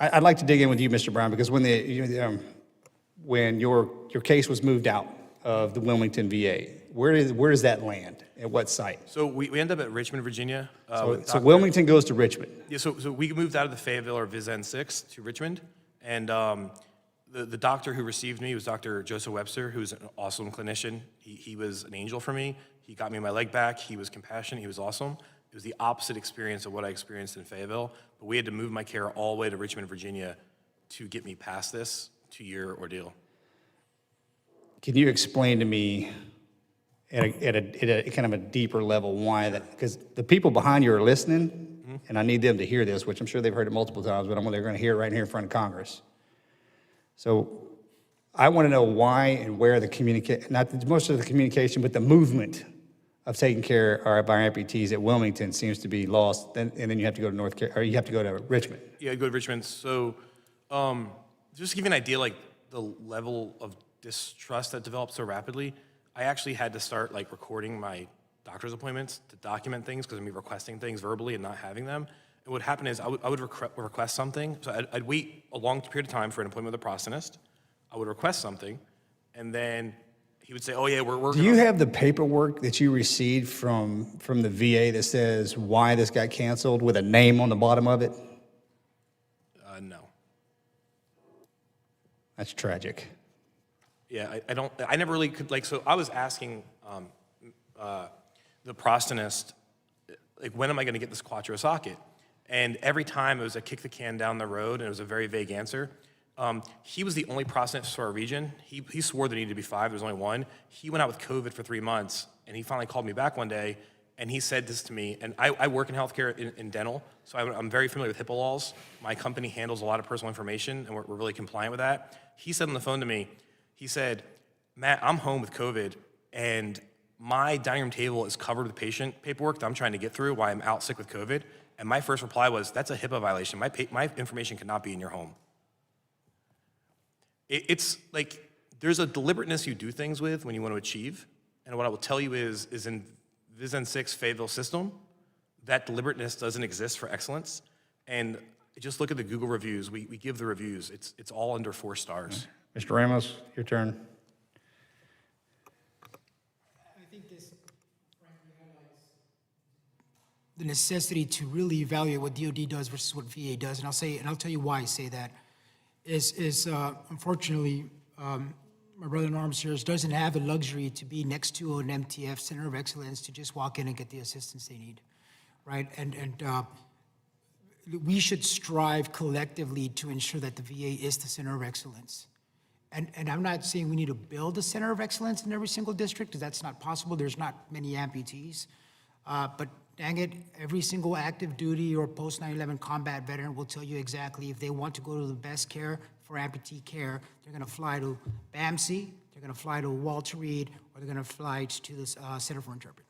I'd like to dig in with you, Mr. Brown, because when your case was moved out of the Wilmington VA, where does that land? At what site? So we end up at Richmond, Virginia. with So Dr. Wilmington goes to Richmond. Yeah, so we moved out of the Fayetteville or Vizen 6 to Richmond, and the doctor who received me was Dr. Joseph Webster, who's an awesome clinician. He was an angel for me. He got me my leg back. He was compassionate. He was awesome. It was the opposite experience of what I experienced in Fayetteville, but we had to move my care all the way to Richmond, Virginia to get me past this 2-year ordeal. Can you explain to me at a kind of a deeper level why that? Because the people behind you are listening, and I need them to hear this, which I'm sure they've heard it multiple times, but they're going to hear it right here in front of Congress. So I want to know why and where not most of the communication, but the movement of taking care of our amputees at Wilmington seems to be lost, and then you have to go to you have to go to Richmond. Yeah, go to Richmond. So just to give you an idea, like the level of distrust that developed so rapidly, I actually had to start like recording my doctor's appointments to document things because I'm requesting things verbally and not having them. And what happened is I would request something. So I'd wait a long period of time for an appointment with a prosthetist. I would request something, and then he would say, "Oh yeah, we're working." Do you have the paperwork that you received from the VA that says why this got canceled with a name on the bottom of it? No. That's tragic. Yeah, I never really could, like, so I was asking the prosthetist, like, when am I gonna get this quattro socket? And every time it was a kick the can down the road, and it was a very vague answer. He was the only prosthetist for our region. He swore there needed to be 5, there's only 1. He went out with COVID for 3 months, and he finally called me back one day, and he said this to me, and I work in healthcare in dental, so I'm very familiar with HIPAA laws. My company handles a lot of personal information, and we're really compliant with that. He said on the phone to me, he said, "Matt, I'm home with COVID, and my dining room table is covered with patient paperwork that I'm trying to get through while I'm out sick with COVID." And my first reply was, "That's a HIPAA violation. My information cannot be in your home." It's like, there's a deliberateness you do things with when you want to achieve. And what I will tell you is in Vizen 6 Fayetteville system, that deliberateness doesn't exist for excellence. And just look at the Google reviews. We give the reviews. It's all under 4 stars. Mr. Ramos, your turn. I think this frankly highlights the necessity to really evaluate what DoD does versus what VA does, and I'll tell you why I say that. Unfortunately, my brother in arms here doesn't have the luxury to be next to an MTF Center of Excellence to just walk in and get the assistance they need, right? And we should strive collectively to ensure that the VA is the center of excellence. And I'm not saying we need to build a center of excellence in every single district, because that's not possible. There's not many amputees. But dang it, every single active duty or post 9/11 combat veteran will tell you exactly if they want to go to the best care for amputee care, they're going to fly to BAMC, they're going to fly to Walter Reed, or they're going to fly to the Center for Interpret,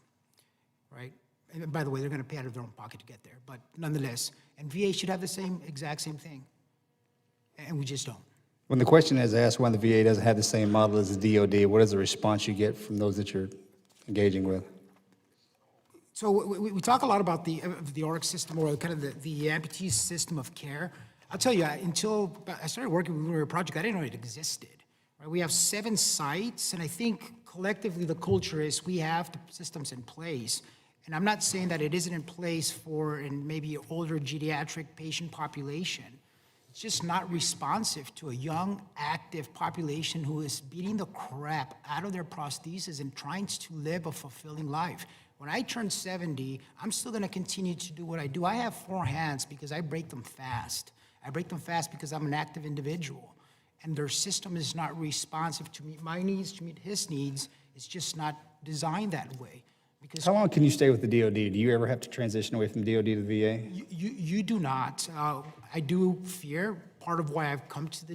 right? And by the way, they're going to pay out of their own pocket to get there, but nonetheless, and VA should have the exact same thing, and we just don't. When the question is asked why the VA doesn't have the same model as the DoD, what is the response you get from those that you're engaging with? So we talk a lot about the ORIC system, or kind of the amputee system of care. I'll tell you, until I started working with a project, I didn't know it existed. Right? We have 7 sites, and I think collectively the culture is we have the systems in place. And I'm not saying that it isn't in place for maybe older geriatric patient population. It's just not responsive to a young, active population who is beating the crap out of their prosthesis and trying to live a fulfilling life. When I turn 70, I'm still gonna continue to do what I do. I have 4 hands because I break them fast. I break them fast because I'm an active individual. And their system is not responsive to meet my needs, to meet his needs. It's just not designed that way. Because how long can you stay with the DoD? Do you ever have to transition away from DoD to VA? You do not. I do fear part of why I've come to the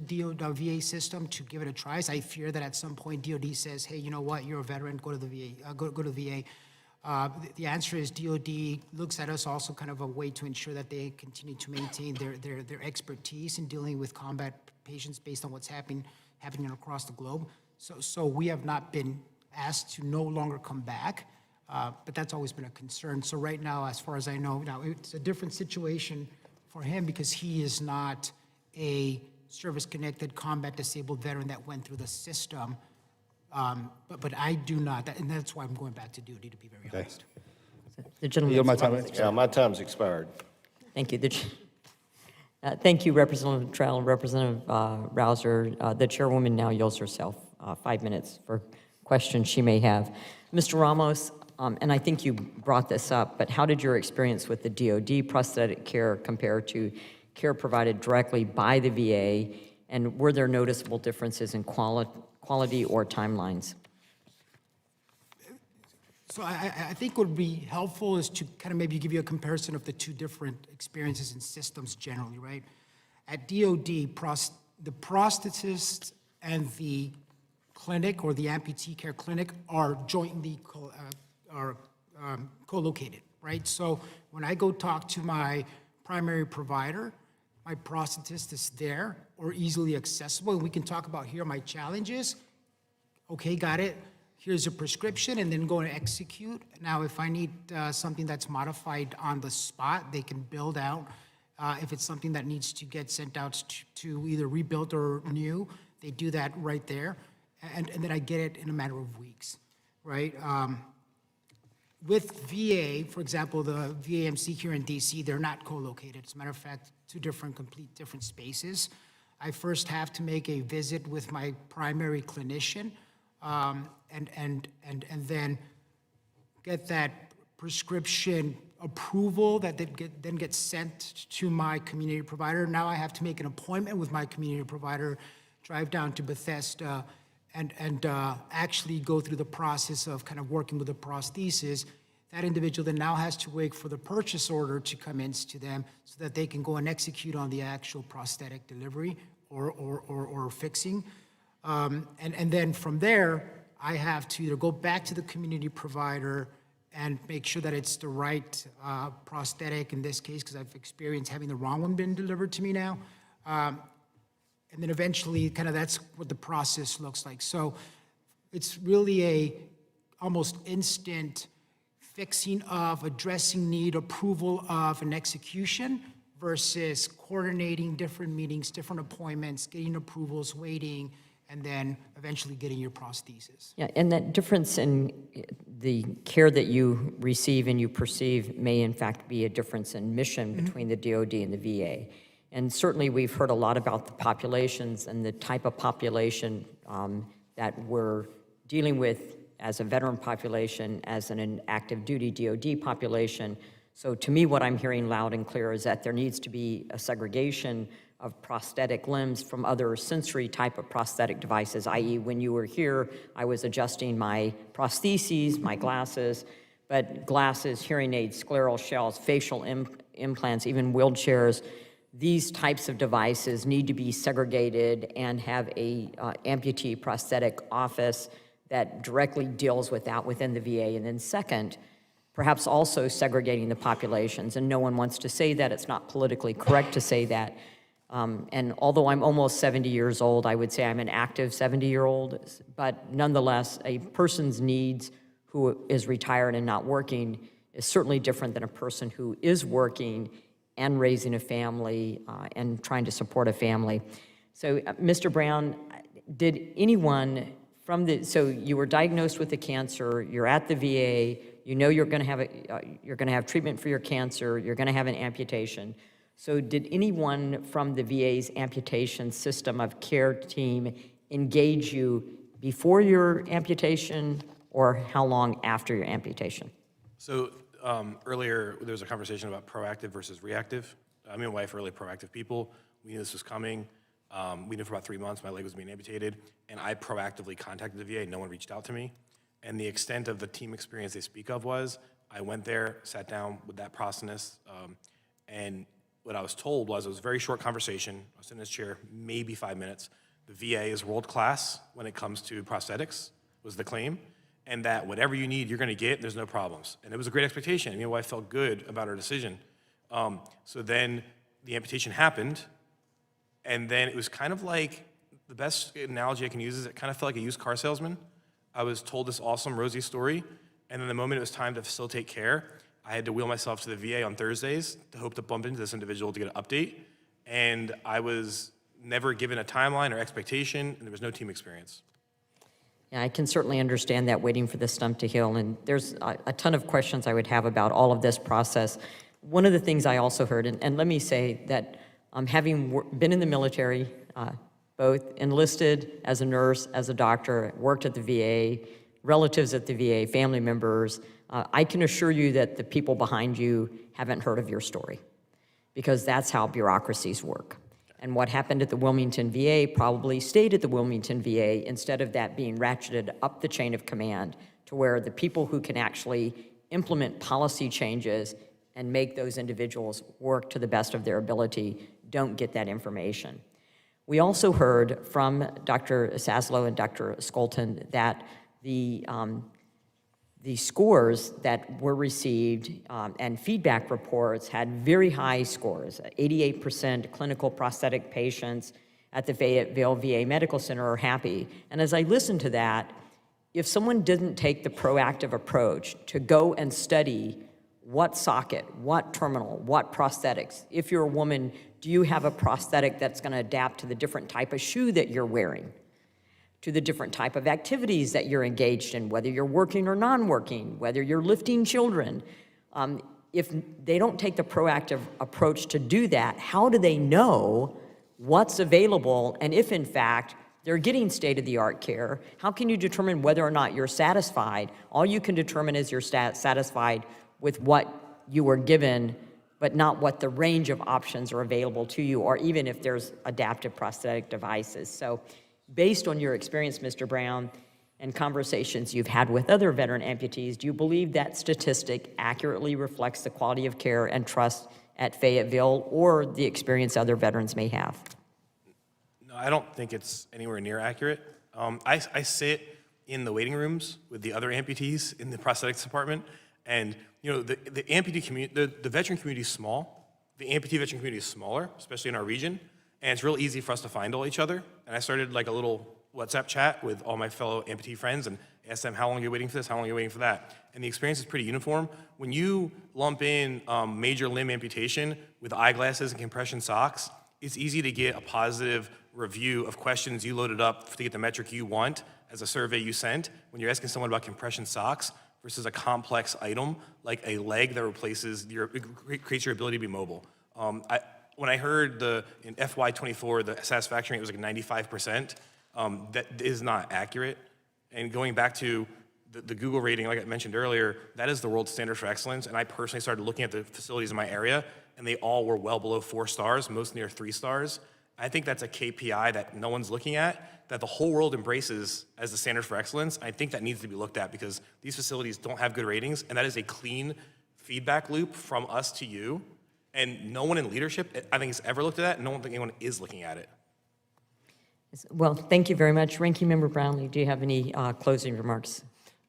VA system to give it a try. Is I fear that at some point DoD says, hey, you know what, you're a veteran, go to the VA, go to the VA. The answer is DoD looks at us also kind of a way to ensure that they continue to maintain their expertise in dealing with combat patients based on what's happening across the globe. So we have not been asked to no longer come back, but that's always been a concern. So right now, as far as I know, now it's a different situation for him because he is not a service-connected combat disabled veteran that went through the system. But I do not, and that's why I'm going back to duty, to be very honest. The gentleman. Yield my time. Yeah, my time's expired. Thank you. Thank you, Representative Trell, Representative Rouser. The chairwoman now yields herself 5 minutes for questions she may have. Mr. Ramos, and I think you brought this up, but how did your experience with the DoD prosthetic care compare to care provided directly by the VA, and were there noticeable differences in quality or timelines? So I think what would be helpful is to kind of maybe give you a comparison of the two different experiences and systems generally, right? At DoD, the prosthetist and the clinic or the amputee care clinic are jointly co-located, right? So when I go talk to my primary provider, my prosthetist is there or easily accessible, and we can talk about here are my challenges. Okay, got it. Here's a prescription, and then go and execute. Now, if I need something that's modified on the spot, they can build out. If it's something that needs to get sent out to either rebuilt or new, they do that right there. And then I get it in a matter of weeks, right? With VA, for example, the VAMC here in DC, they're not co-located. As a matter of fact, two complete different spaces. I first have to make a visit with my primary clinician, and then get that prescription approval that then gets sent to my community provider. Now I have to make an appointment with my community provider, drive down to Bethesda, and actually go through the process of kind of working with the prosthesis. That individual then now has to wait for the purchase order to come in to them so that they can go and execute on the actual prosthetic delivery or fixing. And then from there, I have to either go back to the community provider and make sure that it's the right prosthetic in this case, because I've experienced having the wrong one been delivered to me now. And then eventually, kind of that's what the process looks like. So it's really a almost instant fixing of, addressing need, approval of, and execution versus coordinating different meetings, different appointments, getting approvals, waiting, and then eventually getting your prosthesis. Yeah, and that difference in the care that you receive and you perceive may in fact be a difference in mission between the DoD and the VA. And certainly we've heard a lot about the populations and the type of population that we're dealing with as a veteran population, as an active duty DoD population. So to me, what I'm hearing loud and clear is that there needs to be a segregation of prosthetic limbs from other sensory type of prosthetic devices, i.e. when you were here, I was adjusting my prostheses, my glasses, but glasses, hearing aids, scleral shells, facial implants, even wheelchairs, these types of devices need to be segregated and have a amputee prosthetic office that directly deals with that within the VA. And then second, perhaps also segregating the populations. And no one wants to say that, it's not politically correct to say that. And although I'm almost 70 years old, I would say I'm an active 70-year-old, but nonetheless, a person's needs who is retired and not working is certainly different than a person who is working and raising a family and trying to support a family. So, Mr. Brown, did anyone so you were diagnosed with the cancer, you're at the VA, you know you're gonna have treatment for your cancer, you're gonna have an amputation. So did anyone from the VA's amputation system of care team engage you before your amputation or how long after your amputation? So earlier, there was a conversation about proactive versus reactive. Me and my wife are really proactive people. We knew this was coming. We knew for about 3 months my leg was being amputated, and I proactively contacted the VA. No one reached out to me. And the extent of the team experience they speak of was, I went there, sat down with that prosthetist, and what I was told was, it was a very short conversation. I was in this chair, maybe 5 minutes. The VA is world-class when it comes to prosthetics, was the claim, and that whatever you need, you're gonna get, there's no problems. And it was a great expectation. You know, I felt good about our decision. So then the amputation happened, and then it was kind of like, the best analogy I can use is it kind of felt like a used car salesman. I was told this awesome, rosy story, and then the moment it was time to facilitate care, I had to wheel myself to the VA on Thursdays to hope to bump into this individual to get an update, and I was never given a timeline or expectation, and there was no team experience. Yeah, I can certainly understand that, waiting for the stump to heal, and there's a ton of questions I would have about all of this process. One of the things I also heard, and let me say that having been in the military, both enlisted as a nurse, as a doctor, worked at the VA, relatives at the VA, family members, I can assure you that the people behind you haven't heard of your story, because that's how bureaucracies work. And what happened at the Wilmington VA probably stayed at the Wilmington VA, instead of that being ratcheted up the chain of command to where the people who can actually implement policy changes and make those individuals work to the best of their ability don't get that information. We also heard from Dr. Saslo and Dr. Scholten that the scores that were received and feedback reports had very high scores. 88% clinical prosthetic patients at the Fayetteville VA Medical Center are happy. And as I listened to that, if someone didn't take the proactive approach to go and study what socket, what terminal, what prosthetics, if you're a woman, do you have a prosthetic that's going to adapt to the different type of shoe that you're wearing, to the different type of activities that you're engaged in, whether you're working or non-working, whether you're lifting children. If they don't take the proactive approach to do that, how do they know what's available? And if in fact they're getting state-of-the-art care, how can you determine whether or not you're satisfied? All you can determine is you're satisfied with what you were given, but not what the range of options are available to you, or even if there's adaptive prosthetic devices. So based on your experience, Mr. Brown, and conversations you've had with other veteran amputees, do you believe that statistic accurately reflects the quality of care and trust at Fayetteville, or the experience other veterans may have? No, I don't think it's anywhere near accurate. I sit in the waiting rooms with the other amputees in the prosthetics department, and you know, the amputee community, the veteran community is small. The amputee veteran community is smaller, especially in our region, and it's real easy for us to find all each other. And I started like a little WhatsApp chat with all my fellow amputee friends and asked them, how long are you waiting for this? How long are you waiting for that? And the experience is pretty uniform. When you lump in major limb amputation with eyeglasses and compression socks, it's easy to get a positive review of questions you loaded up to get the metric you want as a survey you sent. When you're asking someone about compression socks versus a complex item like a leg that replaces creates your ability to be mobile. When I heard in FY24, the satisfaction rate was like 95%, that is not accurate. And going back to the Google rating, like I mentioned earlier, that is the world standard for excellence. And I personally started looking at the facilities in my area, and they all were well below 4 stars, most near 3 stars. I think that's a KPI that no one's looking at, that the whole world embraces as the standard for excellence. I think that needs to be looked at, because these facilities don't have good ratings, and that is a clean feedback loop from us to you. And no one in leadership, I think, has ever looked at that, and no one think anyone is looking at it. Well, thank you very much. Ranking Member Brownlee, do you have any closing remarks?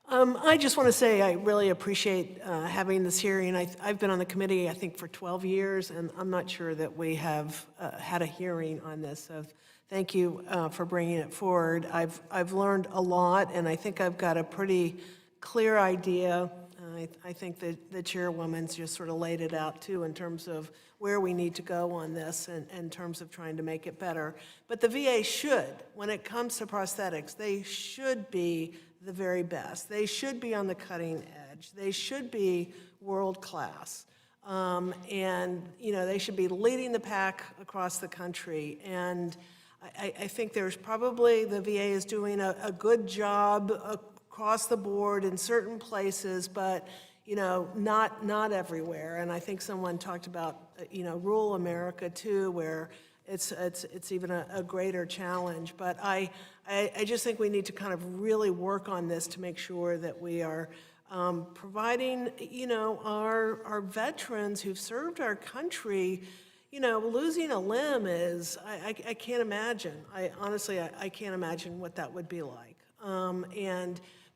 I just want to say I really appreciate having this hearing. I've been on the committee, I think, for 12 years, and I'm not sure that we have had a hearing on this. So thank you for bringing it forward. I've learned a lot, and I think I've got a pretty clear idea. I think that the chairwoman's just sort of laid it out, too, in terms of where we need to go on this and in terms of trying to make it better. But the VA should, when it comes to prosthetics, they should be the very best. They should be on the cutting edge. They should be world-class. And, you know, they should be leading the pack across the country. And I think there's probably, the VA is doing a good job across the board in certain places, but, you know, not everywhere. And I think someone talked about, you know, rural America too, where it's even a greater challenge. But I just think we need to kind of really work on this to make sure that we are providing, you know, our veterans who've served our country, losing a limb is, I can't imagine. Honestly, I can't imagine what that would be like.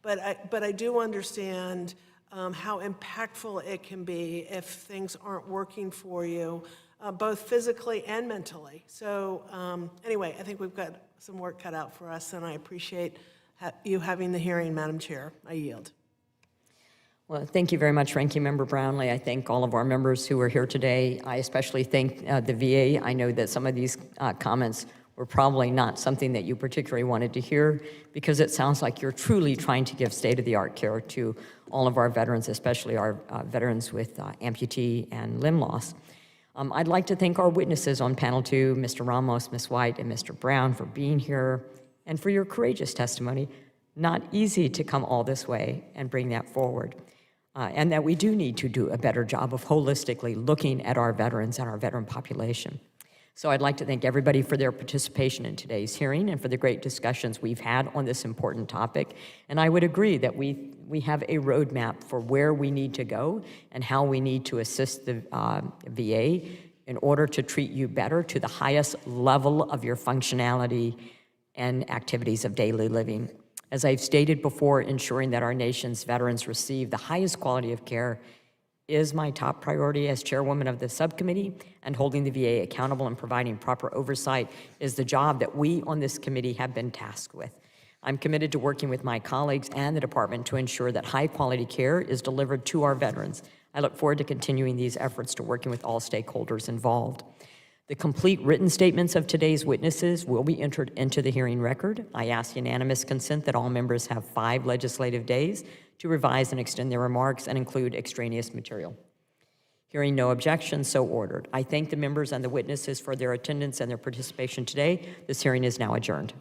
But I do understand how impactful it can be if things aren't working for you, both physically and mentally. So anyway, I think we've got some work cut out for us, and I appreciate you having the hearing, Madam Chair. I yield. Well, thank you very much, Ranking Member Brownlee. I thank all of our members who are here today. I especially thank the VA. I know that some of these comments were probably not something that you particularly wanted to hear, because it sounds like you're truly trying to give state-of-the-art care to all of our veterans, especially our veterans with amputee and limb loss. I'd like to thank our witnesses on panel 2, Mr. Ramos, Ms. White, and Mr. Brown, for being here and for your courageous testimony. Not easy to come all this way and bring that forward. And that we do need to do a better job of holistically looking at our veterans and our veteran population. So I'd like to thank everybody for their participation in today's hearing and for the great discussions we've had on this important topic. And I would agree that we have a roadmap for where we need to go and how we need to assist the VA in order to treat you better to the highest level of your functionality and activities of daily living. As I've stated before, ensuring that our nation's veterans receive the highest quality of care is my top priority as chairwoman of the subcommittee, and holding the VA accountable and providing proper oversight is the job that we on this committee have been tasked with. I'm committed to working with my colleagues and the department to ensure that high-quality care is delivered to our veterans. I look forward to continuing these efforts to working with all stakeholders involved. The complete written statements of today's witnesses will be entered into the hearing record. I ask unanimous consent that all members have 5 legislative days to revise and extend their remarks and include extraneous material. Hearing no objection, so ordered. I thank the members and the witnesses for their attendance and their participation today. This hearing is now adjourned.